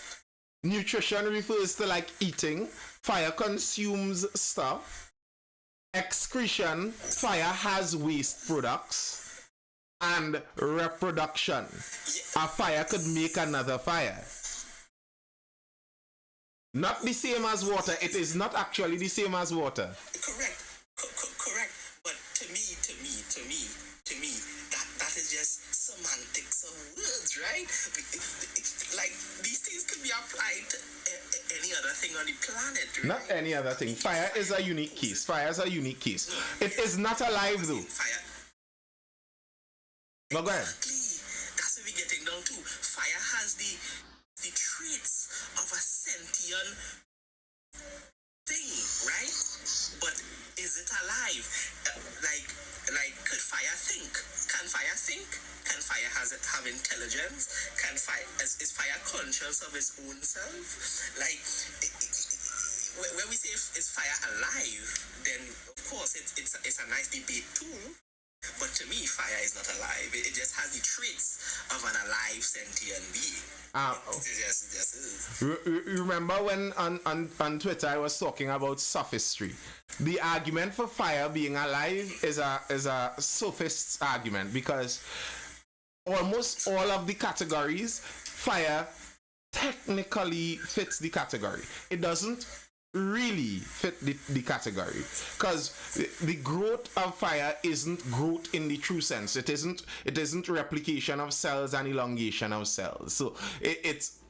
Nutrition refers to like eating. Fire consumes stuff. Excretion, fire has waste products. And reproduction. A fire could make another fire. Not the same as water. It is not actually the same as water. Correct. Correct. But to me, that is just semantics of words, right? Like, these things could be applied to any other thing on the planet, right? Not any other thing. Fire is a unique case. It is not alive though. Fire. No, go ahead. Exactly. That's what we're getting down to. Fire has the traits of a sentient thing, right? But is it alive? Like, could fire think? Can fire think? Can fire have intelligence? Is fire conscious of its own self? Like, when we say is fire alive, then of course it's a nice debate tool. But to me, fire is not alive. It just has the traits of an alive sentient being. Remember when on Twitter I was talking about sophistry? The argument for fire being alive is a sophist's argument, because almost all of the categories, fire technically fits the category. It doesn't really fit the category, because the growth of fire isn't growth in the true sense. It isn't replication of cells and elongation of cells. So it's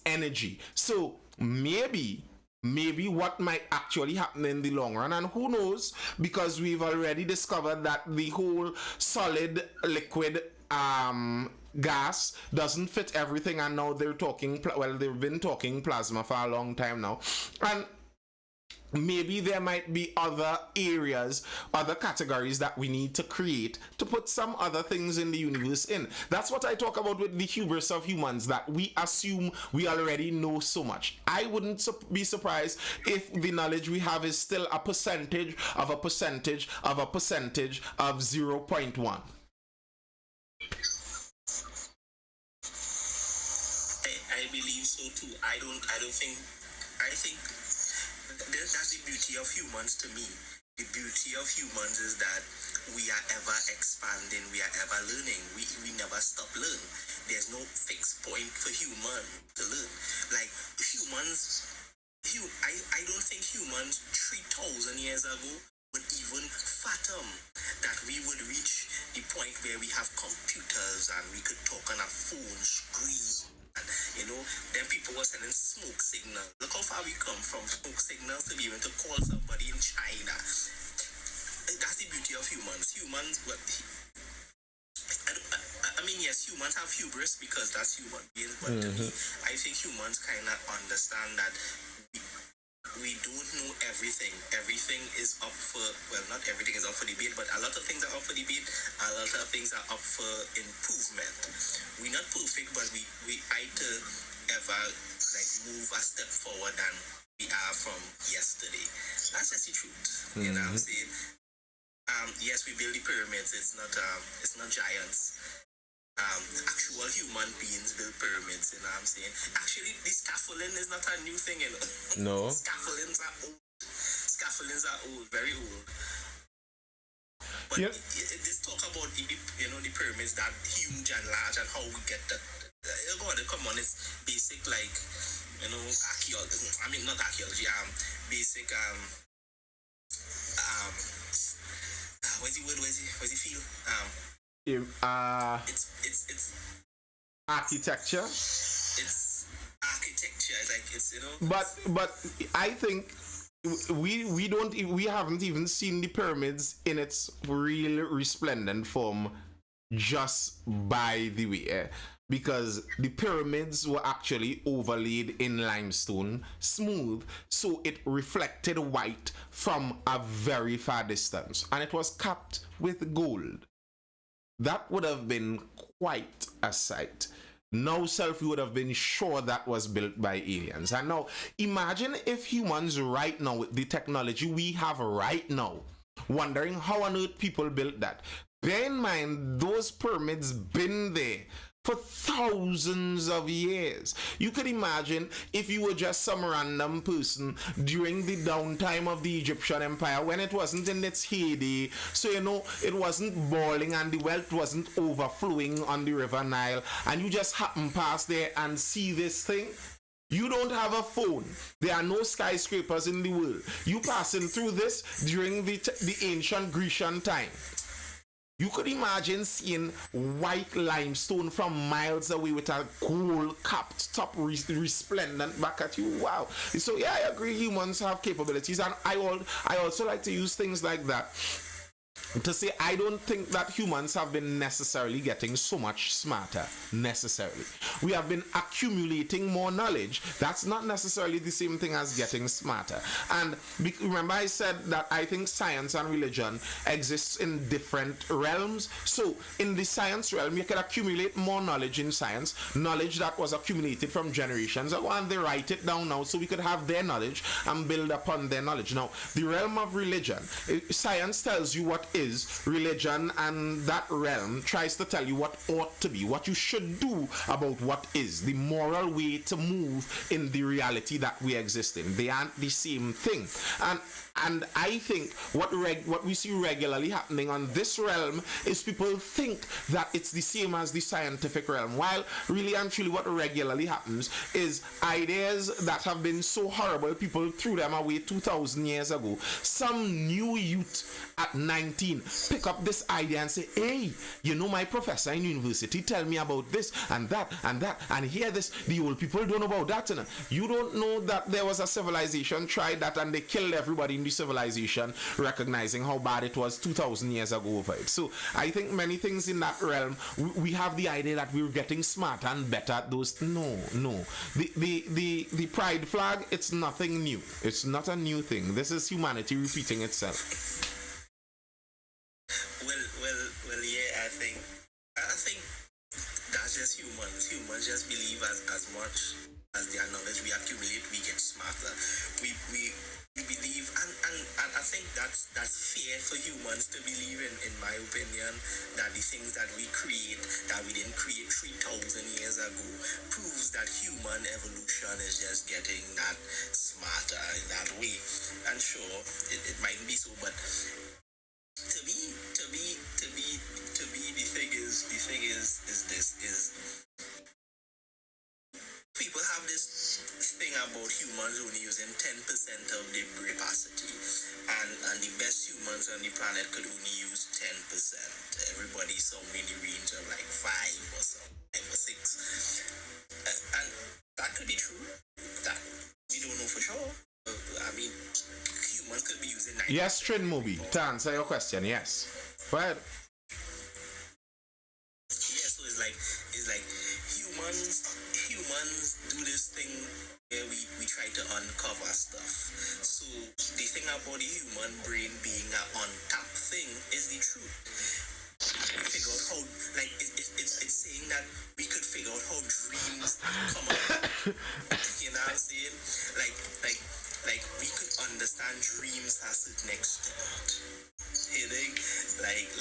energy. So maybe what might actually happen in the long run, and who knows, because we've already discovered that the whole solid liquid gas doesn't fit everything, and now they've been talking plasma for a long time now, and maybe there might be other areas, other categories that we need to create to put some other things in the universe in. That's what I talk about with the hubris of humans, that we assume we already know so much. I wouldn't be surprised if the knowledge we have is still a percentage of a percentage of a percentage of 0.1. I believe so too. I think that's the beauty of humans to me. The beauty of humans is that we are ever expanding, we are ever learning. We never stop learning. There's no fixed point for human to learn. Like humans, I don't think humans 3,000 years ago would even fathom that we would reach the point where we have computers and we could talk on a phone screen. Then people were sending smoke signals. Look how far we come from smoke signals to be able to call somebody in China. That's the beauty of humans. Yes, humans have hubris because that's human beings. But to me, I think humans kind of understand that we don't know everything. Everything is up for, well, not everything is up for debate, but a lot of things are up for debate. A lot of things are up for improvement. We're not perfect, but we try to ever like move a step forward than we are from yesterday. That's just the truth. You know what I'm saying? Yes, we build the pyramids. It's not giants. Actual human beings build pyramids, you know what I'm saying? Actually, the scaffolding is not a new thing, you know. No. Scaffoldings are old. Scaffoldings are old, very old. But Yep. this talk about the pyramids that huge and large and how we get that. Come on, it's basic like archaeology. I mean not archaeology. Basic what's the word? What's the field? It's Architecture. it's architecture. It's like But I think we haven't even seen the pyramids in its real resplendent form just by the way, because the pyramids were actually overlaid in limestone, smooth, so it reflected white from a very far distance, and it was capped with gold. That would have been quite a sight. No self, you would have been sure that was built by aliens. And now, imagine if humans right now, with the technology we have right now, wondering how on earth people built that. Bear in mind, those pyramids been there for thousands of years. You could imagine if you were just some random person during the downtime of the Egyptian Empire when it wasn't in its heyday, so it wasn't boiling and the wealth wasn't overflowing on the River Nile, and you just happen past there and see this thing. You don't have a phone. There are no skyscrapers in the world. You passing through this during the ancient Grecian time. You could imagine seeing white limestone from miles away with a gold capped top resplendent back at you. Wow. So yeah, I agree, humans have capabilities, and I also like to use things like that to say I don't think that humans have been necessarily getting so much smarter. Necessarily, we have been accumulating more knowledge. That's not necessarily the same thing as getting smarter. And remember I said that I think science and religion exists in different realms. So in the science realm, you can accumulate more knowledge in science, knowledge that was accumulated from generations ago, and they write it down now so we could have their knowledge and build upon their knowledge. Now, the realm of religion, science tells you what is religion, and that realm tries to tell you what ought to be, what you should do about what is, the moral way to move in the reality that we exist in. They aren't the same thing. And I think what we see regularly happening on this realm is people think that it's the same as the scientific realm, while really and truly what regularly happens is ideas that have been so horrible, people threw them away 2,000 years ago. Some new youth at 19 pick up this idea and say, hey, my professor in university tell me about this and that and that, and hear this, the old people don't know about that. You don't know that there was a civilization tried that and they killed everybody in the civilization, recognizing how bad it was 2,000 years ago over it. So I think many things in that realm, we have the idea that we're getting smarter and better at those. No. The pride flag, it's nothing new. It's not a new thing. This is humanity repeating itself. Well, yeah, I think that's just humans. Humans just believe as much as their knowledge we accumulate, we get smarter. We believe, and I think that's fair for humans to believe in my opinion, that the things that we create, that we didn't create 3,000 years ago, proves that human evolution is just getting that smarter in that way. And sure, it might be so, but to be the thing is people have this thing about humans only using 10% of their capacity, and the best humans on the planet could only use 10%. Everybody's somewhere in the range of like 5 or 6, and that could be true. That we don't know for sure. I mean, humans could be using 90%. Yes, Trin Moby, to answer your question, yes. Go ahead. Yeah, so it's like humans do this thing where we try to uncover stuff. So the thing about the human brain being an untapped thing is the truth. We figure out how, like, it's saying that we could figure out how dreams come about. You know what I'm saying? Like we could understand dreams to a certain extent. You think? Like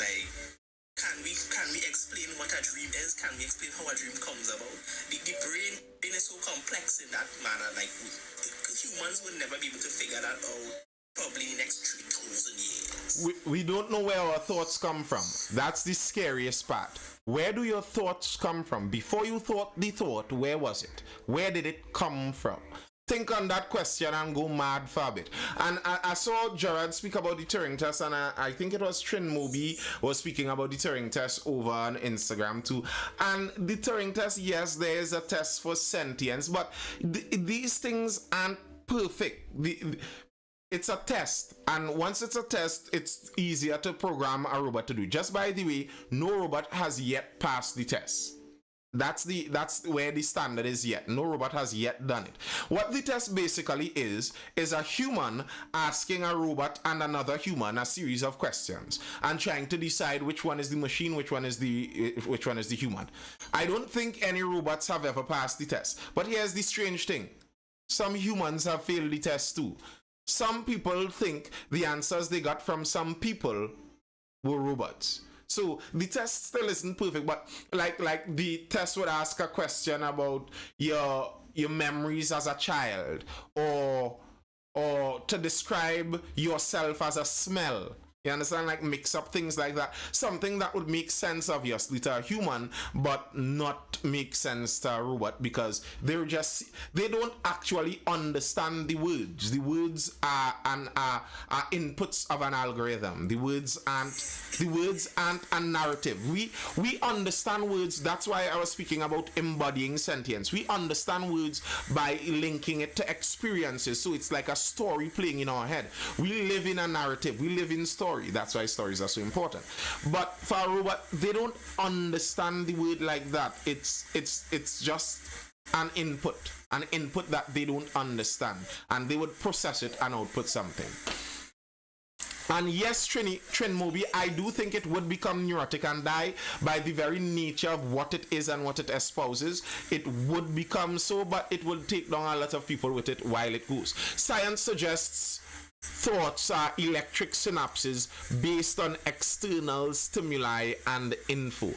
can we explain what a dream is? Can we explain how a dream comes about? The brain is so complex in that manner. Like humans would never be able to figure that out. Probably in the next 3,000 years. We don't know where our thoughts come from. That's the scariest part. Where do your thoughts come from? Before you thought the thought, where was it? Where did it come from? Think on that question and go mad for a bit. And I saw Gerard speak about the Turing test, and I think it was Trin Moby was speaking about the Turing test over on Instagram too. And the Turing test, yes, there is a test for sentience, but these things aren't perfect. It's a test, and once it's a test, it's easier to program a robot to do. Just by the way, no robot has yet passed the test. That's where the standard is yet. No robot has yet done it. What the test basically is a human asking a robot and another human a series of questions and trying to decide which one is the machine, which one is the human. I don't think any robots have ever passed the test. But here's the strange thing. Some humans have failed the test too. Some people think the answers they got from some people were robots. So the test still isn't perfect, but like the test would ask a question about your memories as a child, or to describe yourself as a smell. You understand? Like mix up things like that. Something that would make sense obviously to a human, but not make sense to a robot, because they don't actually understand the words. The words are inputs of an algorithm. The words aren't a narrative. We understand words. That's why I was speaking about embodying sentience. We understand words by linking it to experiences. So it's like a story playing in our head. We live in a narrative. We live in story. That's why stories are so important. But for a robot, they don't understand the word like that. It's just an input that they don't understand, and they would process it and output something. And yes, Trin Moby, I do think it would become neurotic and die by the very nature of what it is and what it espouses. It would become so, but it will take down a lot of people with it while it goes. Science suggests thoughts are electric synapses based on external stimuli and info.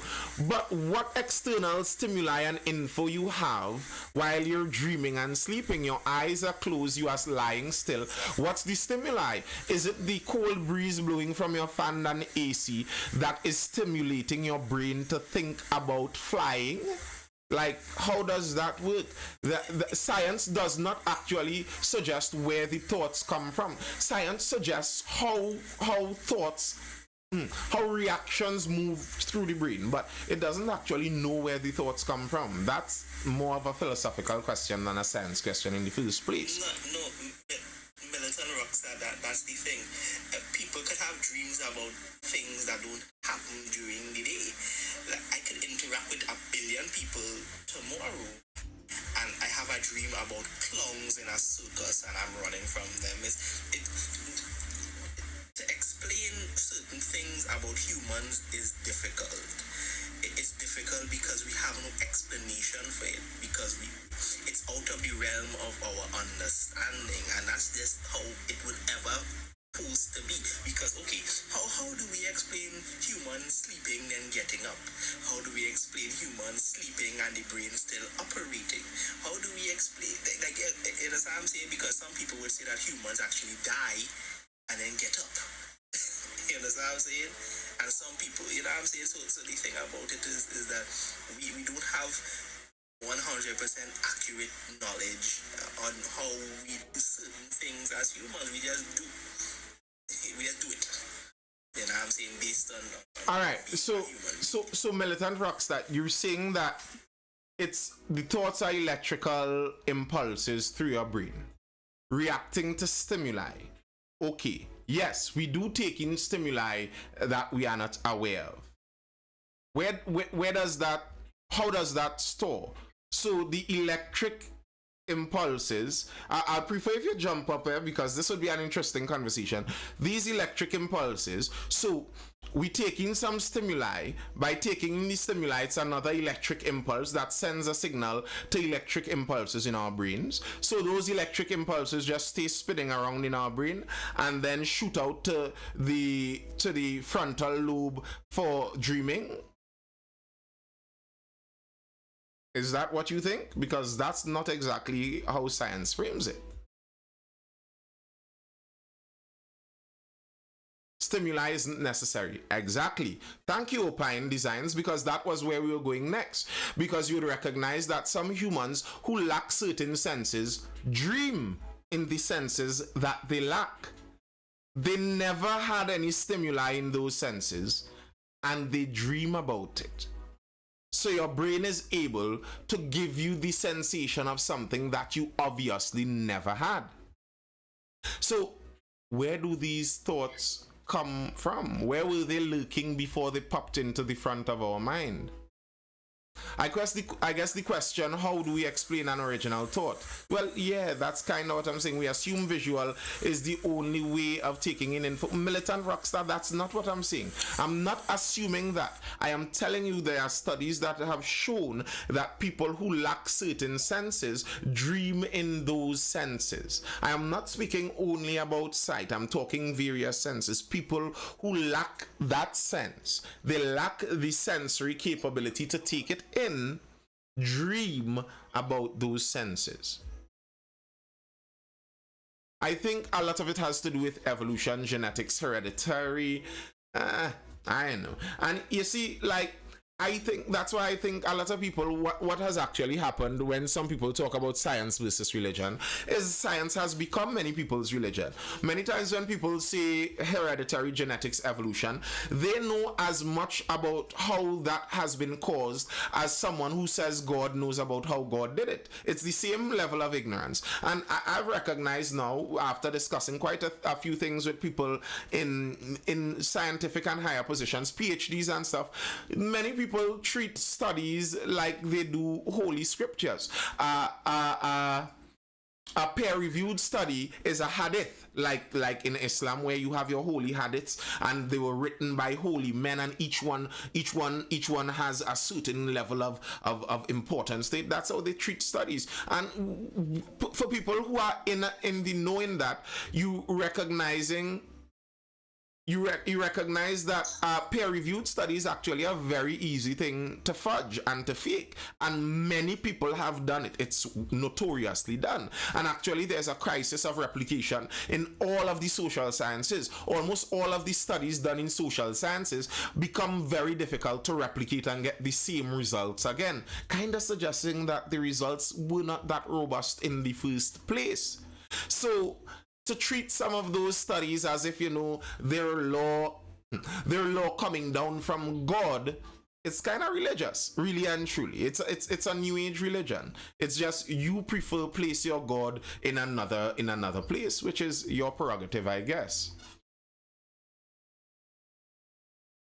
But what external stimuli and info you have while you're dreaming and sleeping? Your eyes are closed, you are lying still. What's the stimuli? Is it the cold breeze blowing from your fan and AC that is stimulating your brain to think about flying? Like, how does that work? The science does not actually suggest where the thoughts come from. Science suggests how thoughts, how reactions move through the brain, but it doesn't actually know where the thoughts come from. That's more of a philosophical question than a science question in the first place. No, Militant Rock said that's the thing. People could have dreams about things that don't happen during the day. Like, I could interact with 1 billion people tomorrow, and I have a dream about clowns in a circus and I'm running from them. To explain certain things about humans is difficult. It's difficult because we have no explanation for it, because it's out of the realm of our understanding, and that's just how it would ever supposed to be. Because okay, how do we explain humans sleeping then getting up? How do we explain humans sleeping and the brain still operating? How do we explain, like, you know what I'm saying? Because some people would say that humans actually die and then get up. You know what I'm saying? And some people, you know what I'm saying? So the thing about it is that we don't have 100% accurate knowledge on how we do certain things as humans. We just do it. You know what I'm saying? Based on all right. So Militant Rockstar, you're saying that it's the thoughts are electrical impulses through your brain reacting to stimuli. Okay. Yes, we do take in stimuli that we are not aware of. Where does that, how does that store? So the electric impulses, I'll prefer if you jump up here because this would be an interesting conversation. These electric impulses, so we take in some stimuli. By taking in the stimuli, it's another electric impulse that sends a signal to electric impulses in our brains. So those electric impulses just stay spinning around in our brain and then shoot out to the frontal lobe for dreaming. Is that what you think? Because that's not exactly how science frames it. Stimuli isn't necessary. Exactly. Thank you, Opine Designs, because that was where we were going next. Because you would recognize that some humans who lack certain senses dream in the senses that they lack. They never had any stimuli in those senses, and they dream about it. So your brain is able to give you the sensation of something that you obviously never had. So where do these thoughts come from? Where were they lurking before they popped into the front of our mind? I guess the question, how do we explain an original thought? Well, yeah, that's kind of what I'm saying. We assume visual is the only way of taking in info. Militant rockstar, that's not what I'm saying. I'm not assuming that. I am telling you there are studies that have shown that people who lack certain senses dream in those senses. I am not speaking only about sight. I'm talking various senses. People who lack that sense, they lack the sensory capability to take it in, dream about those senses. I think a lot of it has to do with evolution, genetics, hereditary. I don't know. And you see, like, I think that's why I think a lot of people, what has actually happened when some people talk about science versus religion is science has become many people's religion. Many times when people say hereditary genetics, evolution, they know as much about how that has been caused as someone who says God knows about how God did it. It's the same level of ignorance. And I've recognized now, after discussing quite a few things with people in scientific and higher positions, PhDs and stuff, many people treat studies like they do holy scriptures. A peer-reviewed study is a hadith, like in Islam, where you have your holy hadiths, and they were written by holy men, and each one has a certain level of importance. That's how they treat studies. And for people who are in the knowing that, you recognize that peer-reviewed study is actually a very easy thing to fudge and to fake, and many people have done it. It's notoriously done, and actually there's a crisis of replication in all of the social sciences. Almost all of the studies done in social sciences become very difficult to replicate and get the same results again, kind of suggesting that the results were not that robust in the first place. So to treat some of those studies as if, you know, their law coming down from God, it's kind of religious, really and truly. It's a new age religion. It's just you prefer place your God in another place, which is your prerogative, I guess.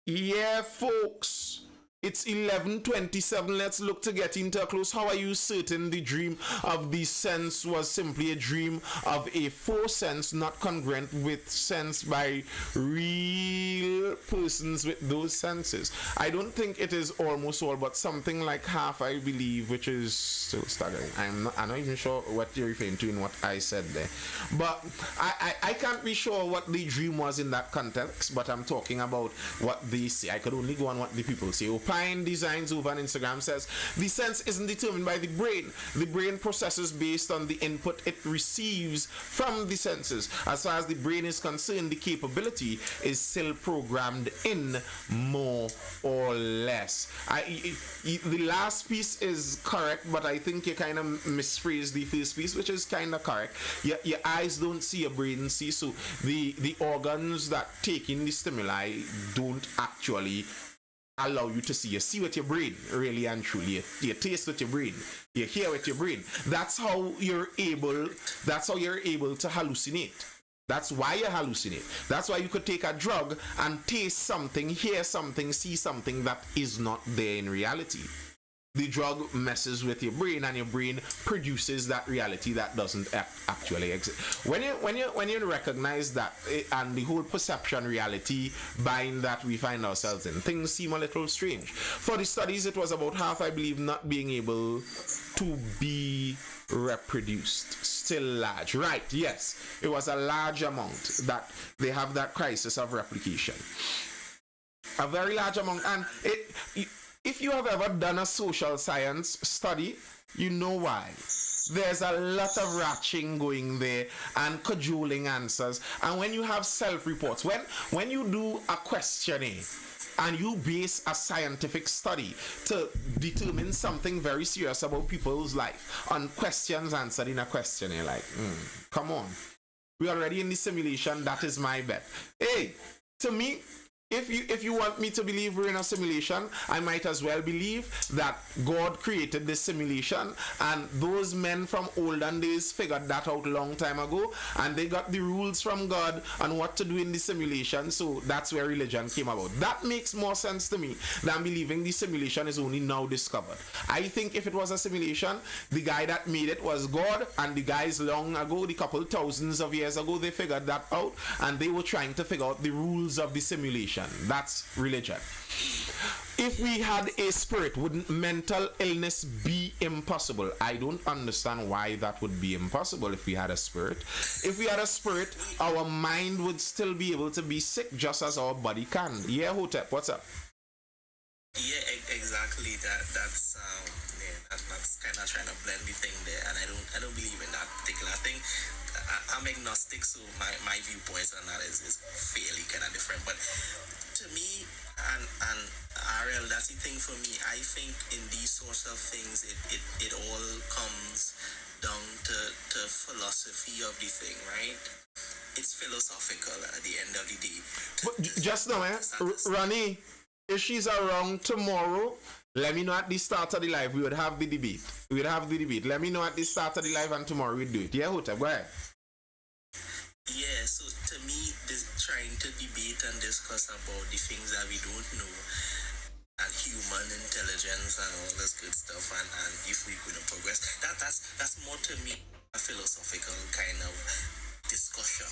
Yeah, folks. It's 11:27. Let's look to get into a close. How are you certain the dream of the sense was simply a dream of a faux sense, not congruent with sense by real persons with those senses? I don't think it is almost all, but something like half, I believe, which is so staggering. I'm not even sure what you're referring to in what I said there. But I can't be sure what the dream was in that context, but I'm talking about what they say. I could only go on what the people say. Opine Designs over on Instagram says, the sense isn't determined by the brain. The brain processes based on the input it receives from the senses. As far as the brain is concerned, the capability is still programmed in, more or less. The last piece is correct, but I think you kind of misphrased the first piece, which is kind of correct. Your eyes don't see, your brain sees, so the organs that take in the stimuli don't actually allow you to see. You see with your brain, really and truly. You taste with your brain. You hear with your brain. That's how you're able to hallucinate. That's why you hallucinate. That's why you could take a drug and taste something, hear something, see something that is not there in reality. the drug messes with your brain, and your brain produces that reality that doesn't actually exist. When you recognize that, and the whole perception reality bind that we find ourselves in, things seem a little strange. For the studies, it was about half, I believe, not being able to be reproduced. Still large, right? Yes, it was a large amount that they have that crisis of replication. A very large amount, and if you have ever done a social science study, you know why. There's a lot of ratching going there and cajoling answers. And when you have self-reports, when you do a questionnaire and you base a scientific study to determine something very serious about people's life on questions answered in a questionnaire, like, come on. We're already in the simulation, that is my bet. Hey, to me, if you want me to believe we're in a simulation, I might as well believe that God created this simulation, and those men from olden days figured that out a long time ago, and they got the rules from God on what to do in the simulation, so that's where religion came about. That makes more sense to me than believing the simulation is only now discovered. I think if it was a simulation, the guy that made it was God, and the guys long ago, the couple thousands of years ago, they figured that out, and they were trying to figure out the rules of the simulation. That's religion. If we had a spirit, wouldn't mental illness be impossible? I don't understand why that would be impossible if we had a spirit. If we had a spirit, our mind would still be able to be sick just as our body can. Yeah, Hotep, what's up? Yeah, exactly. That's kind of trying to blend the thing there, and I don't believe in that particular thing. I'm agnostic, so my viewpoints on that is fairly kind of different. But to me, and Ariel, that's the thing for me. I think in these sorts of things, it all comes down to philosophy of the thing, right? It's philosophical at the end of the day. But just now, Ronnie, if she's around tomorrow, let me know at the start of the live. We would have the debate. Let me know at the start of the live, and tomorrow we'll do it. Yeah, Hotep, go ahead. Yeah, so to me, trying to debate and discuss about the things that we don't know and human intelligence and all this good stuff, and if we're going to progress, that's more to me a philosophical kind of discussion,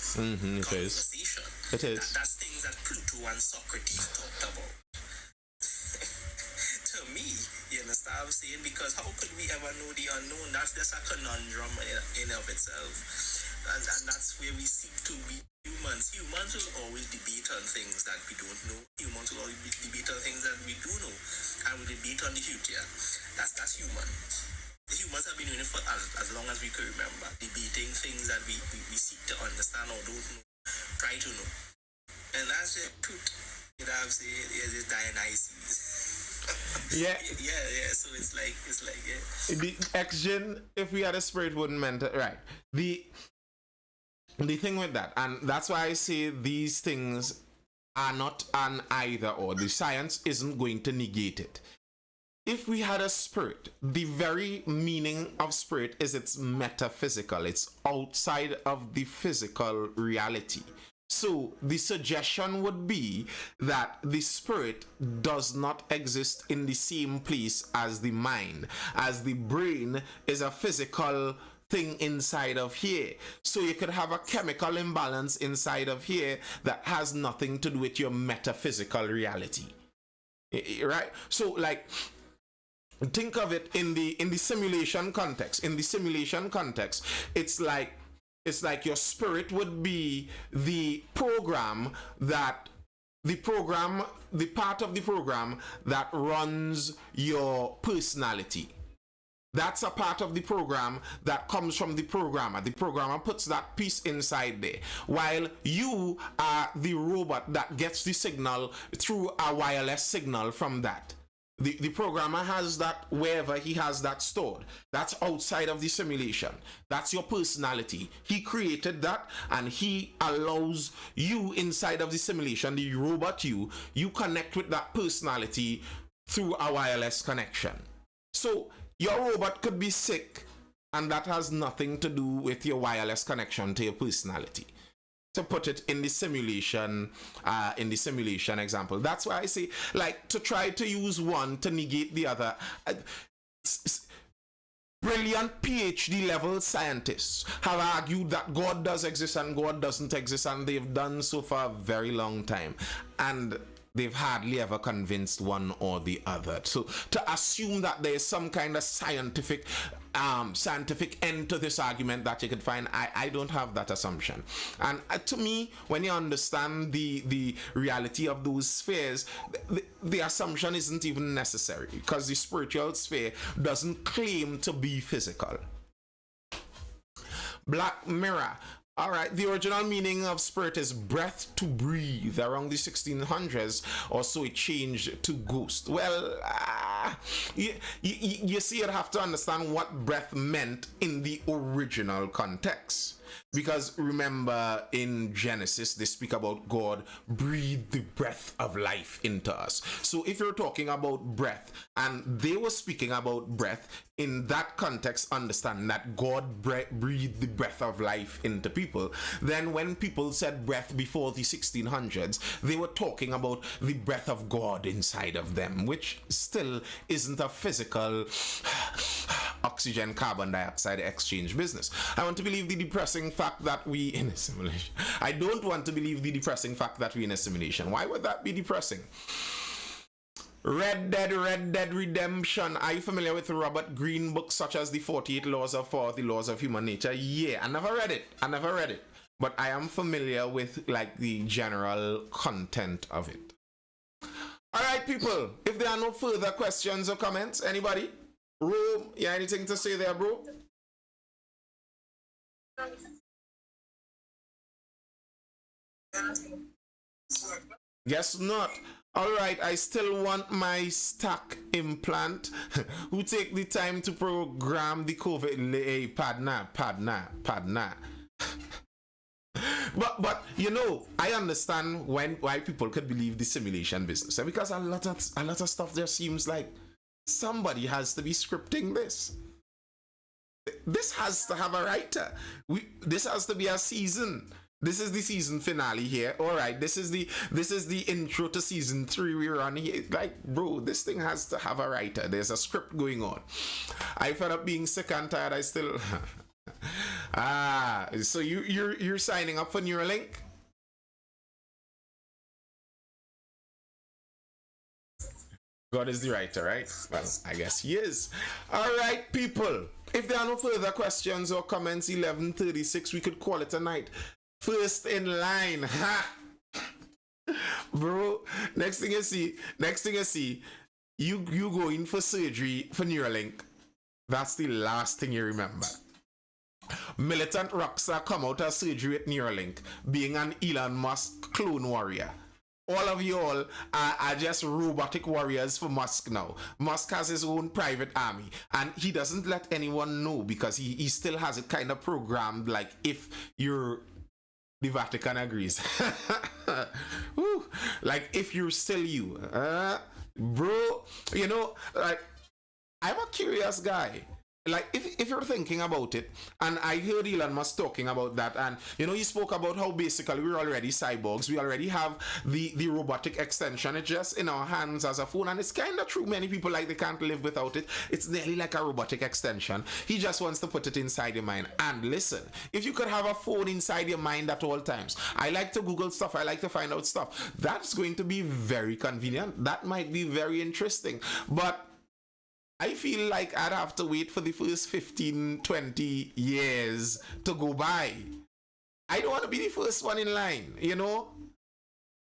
conversation. It is. That's things that Pluto and Socrates talked about. To me, you understand what I'm saying? Because how could we ever know the unknown? That's just a conundrum in of itself. And that's where we seek to be humans. Humans will always debate on things that we don't know. Humans will always debate on things that we do know. And we debate on the future. That's human. The humans have been doing it for as long as we can remember. Debating things that we seek to understand or don't know. Try to know. And that's the truth. You know what I'm saying? It's Dionysus. Yeah. Yeah. So it's like yeah. The X-Gen, if we had a spirit, wouldn't meant it. Right. The thing with that, and that's why I say these things are not an either or. The science isn't going to negate it. If we had a spirit, the very meaning of spirit is it's metaphysical. It's outside of the physical reality. So the suggestion would be that the spirit does not exist in the same place as the mind, as the brain is a physical thing inside of here. So you could have a chemical imbalance inside of here that has nothing to do with your metaphysical reality. Right? So like, think of it in the simulation context. In the simulation context, it's like your spirit would be the program that the part of the program that runs your personality. That's a part of the program that comes from the programmer. The programmer puts that piece inside there, while you are the robot that gets the signal through a wireless signal from that. The programmer has that wherever he has that stored. That's outside of the simulation. That's your personality. He created that, and he allows you inside of the simulation, the robot you connect with that personality through a wireless connection. So your robot could be sick, and that has nothing to do with your wireless connection to your personality. To put it in the simulation example. That's why I say, like, to try to use one to negate the other. brilliant PhD level scientists have argued that God does exist and God doesn't exist, and they've done so for a very long time. And they've hardly ever convinced one or the other. So to assume that there's some kind of scientific end to this argument that you could find, I don't have that assumption. And to me, when you understand the reality of those spheres, the assumption isn't even necessary, because the spiritual sphere doesn't claim to be physical. Black Mirror. All right, the original meaning of spirit is breath, to breathe. Around the 1600s or so, it changed to ghost. Well, you see, you'd have to understand what breath meant in the original context. Because remember, in Genesis, they speak about God breathed the breath of life into us. So if you're talking about breath, and they were speaking about breath, in that context, understand that God breathed the breath of life into people. Then when people said breath before the 1600s, they were talking about the breath of God inside of them, which still isn't a physical oxygen carbon dioxide exchange business. I want to believe the depressing fact that we in a simulation. I don't want to believe the depressing fact that we in a simulation. Why would that be depressing? Red Dead Redemption. Are you familiar with Robert Greene books such as the 48 Laws of Human Nature? Yeah, I never read it. But I am familiar with like the general content of it. Alright, people, if there are no further questions or comments, anybody? Rome, you have anything to say there, bro? Guess not. Alright, I still want my stack implant. Who take the time to program the COVID? Padna. But you know, I understand why people could believe the simulation business, because a lot of stuff there seems like somebody has to be scripting this. This has to have a writer. This has to be a season. This is the season finale here. All right, this is the intro to season 3 we're on here. Like, bro, this thing has to have a writer. There's a script going on. I fed up being sick and tired. I still so you're signing up for Neuralink? God is the writer, right? Well, I guess he is. All right, people. If there are no further questions or comments, 11:36, we could call it a night. First in line. Ha! Bro, next thing you see, you go in for surgery for Neuralink. That's the last thing you remember. Militant rockstar come out of surgery at Neuralink, being an Elon Musk clone warrior. All of you all are just robotic warriors for Musk now. Musk has his own private army, and he doesn't let anyone know, because he still has it kind of programmed, like, if you're the Vatican agrees. Woo. Like, if you're still you. Bro, you know, like, I'm a curious guy. Like, if you're thinking about it, and I heard Elon Musk talking about that, and you know, he spoke about how basically we're already cyborgs. We already have the robotic extension. It's just in our hands as a phone, and it's kind of true. Many people, like, they can't live without it. It's nearly like a robotic extension. He just wants to put it inside your mind. And listen, if you could have a phone inside your mind at all times, I like to Google stuff, I like to find out stuff, that's going to be very convenient. That might be very interesting. But I feel like I'd have to wait for the first 15, 20 years to go by. I don't want to be the first one in line, you know?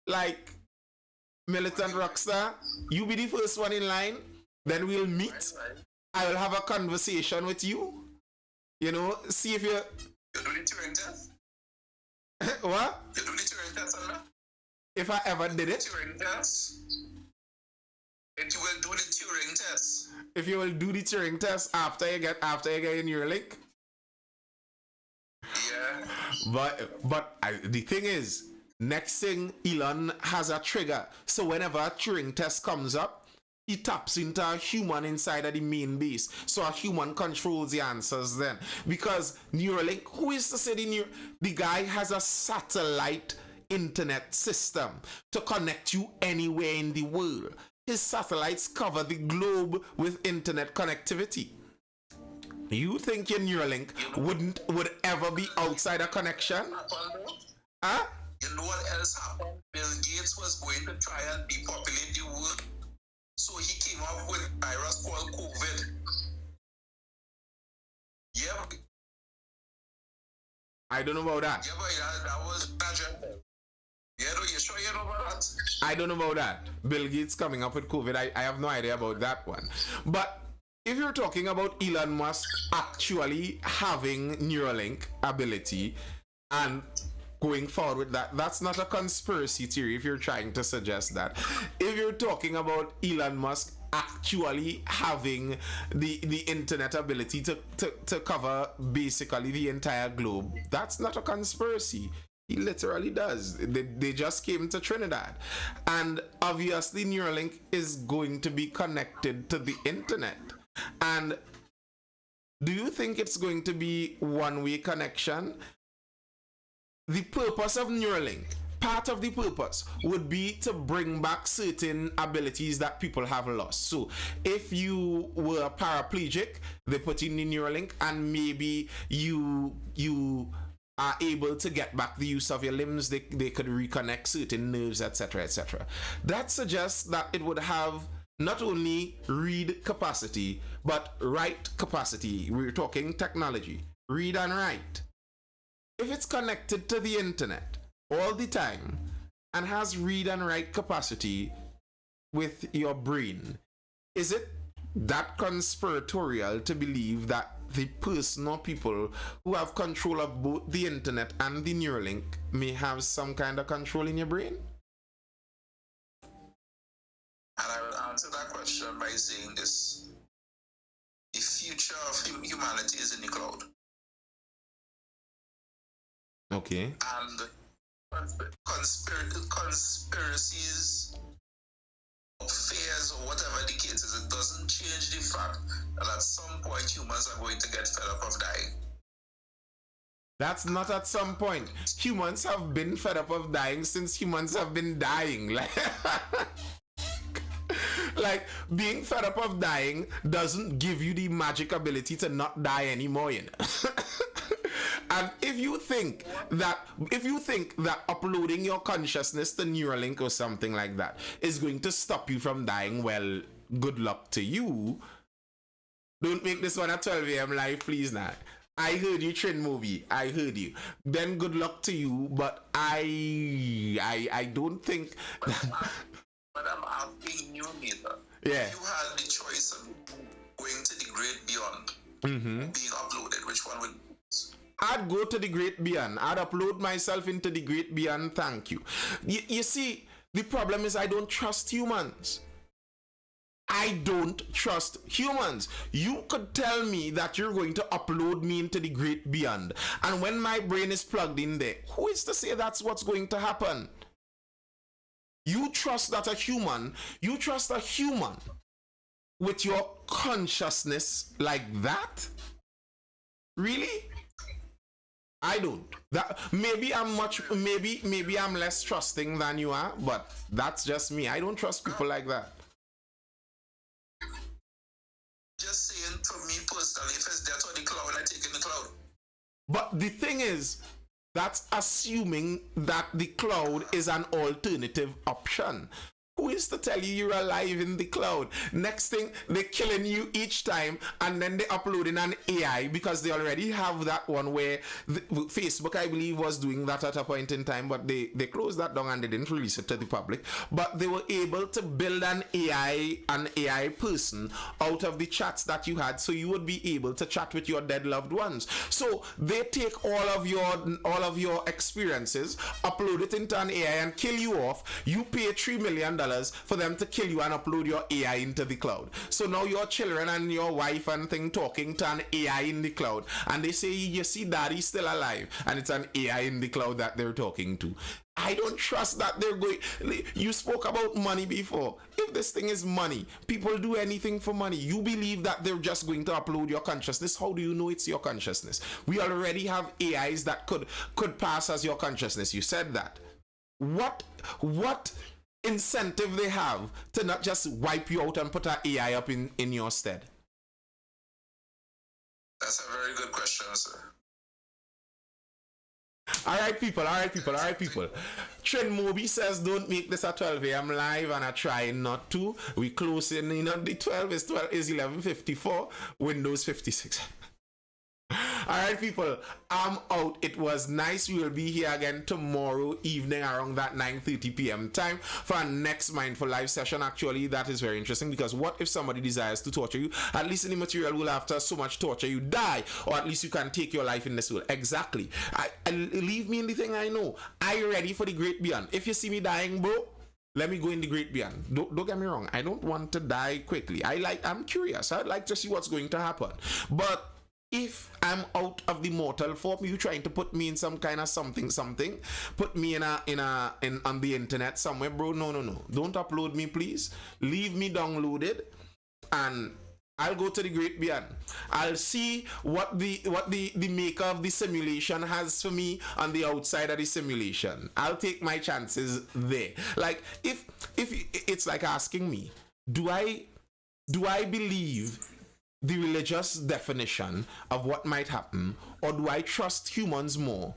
Like, militant rockstar, you be the first one in line, then we'll meet. I will have a conversation with you. You know, see if you're... You do the Turing test? What? You do the Turing test on that? If I ever did it? Turing test? If you will do the Turing test. If you will do the Turing test after you get in your link. Yeah. But the thing is, next thing, Elon has a trigger. So whenever a Turing test comes up, he taps into a human inside of the main base. So a human controls the answers then. Because Neuralink, who is to say the guy has a satellite internet system to connect you anywhere in the world. his satellites cover the globe with internet connectivity. You think your Neuralink would ever be outside a connection? Huh? You know what else happened? Bill Gates was going to try and depopulate the world. So he came up with a virus called COVID. Yeah. I don't know about that. Yeah, but that was agenda. Yeah, you sure you know about that? I don't know about that. Bill Gates coming up with COVID. I have no idea about that one. But if you're talking about Elon Musk actually having Neuralink ability and going forward with that, that's not a conspiracy theory if you're trying to suggest that. If you're talking about Elon Musk actually having the internet ability to cover basically the entire globe, that's not a conspiracy. He literally does. They just came to Trinidad. And obviously Neuralink is going to be connected to the internet. And do you think it's going to be one-way connection? The purpose of Neuralink, part of the purpose would be to bring back certain abilities that people have lost. So if you were paraplegic, they put in the Neuralink and maybe you are able to get back the use of your limbs. They could reconnect certain nerves, etc., etc. That suggests that it would have not only read capacity, but write capacity. We're talking technology, read and write. If it's connected to the internet all the time and has read and write capacity with your brain, is it that conspiratorial to believe that the person or people who have control of both the internet and the Neuralink may have some kind of control in your brain? And I will answer that question by saying this. The future of humanity is in the cloud. Okay. And conspiracies or fears or whatever the case is, it doesn't change the fact that at some point humans are going to get fed up of dying. That's not at some point. Humans have been fed up of dying since humans have been dying. Like being fed up of dying doesn't give you the magic ability to not die anymore, you know. And if you think that uploading your consciousness to Neuralink or something like that is going to stop you from dying, well, good luck to you. Don't make this one a 12 a.m. live, please now. I heard you, Trin movie. I heard you. Then good luck to you, but I don't think But I'm asking you, Nathan. Yeah. If you had the choice of going to the great beyond, being uploaded, which one would you choose? I'd go to the great beyond. I'd upload myself into the great beyond. Thank you. You see, the problem is I don't trust humans. I don't trust humans. You could tell me that you're going to upload me into the great beyond, and when my brain is plugged in there, who is to say that's what's going to happen? You trust a human with your consciousness like that? Really? I don't. That maybe I'm less trusting than you are, but that's just me. I don't trust people like that. Just saying, for me personally, if it's death or the cloud, I take in the cloud. But the thing is, that's assuming that the cloud is an alternative option. Who is to tell you you're alive in the cloud? Next thing, they're killing you each time, and then they upload in an AI because they already have that one where Facebook, I believe, was doing that at a point in time, but they closed that down and they didn't release it to the public. But they were able to build an AI person out of the chats that you had, so you would be able to chat with your dead loved ones. So they take all of your experiences, upload it into an AI and kill you off. You pay $3 million for them to kill you and upload your AI into the cloud. So now your children and your wife and thing talking to an AI in the cloud, and they say, you see, daddy's still alive, and it's an AI in the cloud that they're talking to. I don't trust that they're going. You spoke about money before. If this thing is money, people do anything for money. You believe that they're just going to upload your consciousness. How do you know it's your consciousness? We already have AIs that could pass as your consciousness. You said that. What incentive they have to not just wipe you out and put an AI up in your stead? That's a very good question, sir. All right, people. Trent Moby says, don't make this at 12 a.m. live, and I try not to. We close in, the 12 is 11:54, Windows 56. All right, people, I'm out. It was nice. We will be here again tomorrow evening around that 9:30 p.m. time for our next Mindful Live session. Actually, that is very interesting, because what if somebody desires to torture you? At least in the material will, after so much torture, you die, or at least you can take your life in this world. Exactly. I leave me in the thing I know. I ready for the great beyond. If you see me dying, bro, let me go in the great beyond. Don't get me wrong. I don't want to die quickly. I'm curious. I'd like to see what's going to happen. But if I'm out of the mortal form, you trying to put me in some kind of something, put me in on the internet somewhere, bro. No. Don't upload me, please. Leave me downloaded, and I'll go to the great beyond. I'll see what the maker of the simulation has for me on the outside of the simulation. I'll take my chances there. Like if it's like asking me, do I believe the religious definition of what might happen, or do I trust humans more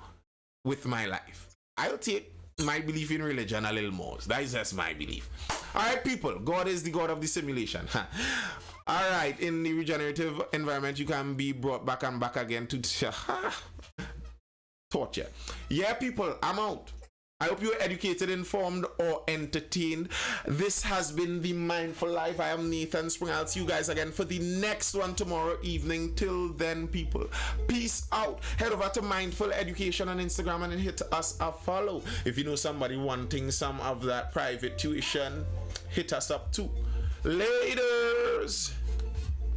with my life? I'll take my belief in religion a little more. That is just my belief. All right, people. God is the God of the simulation. All right. In the regenerative environment, you can be brought back and back again to torture. Yeah, people. I'm out. I hope you're educated, informed, or entertained. This has been the Mindful Life. I am Nathan Spring. I'll see you guys again for the next one tomorrow evening. Till then, people, peace out. Head over to Mindful Education on Instagram and hit us a follow. If you know somebody wanting some of that private tuition, hit us up too. Laters.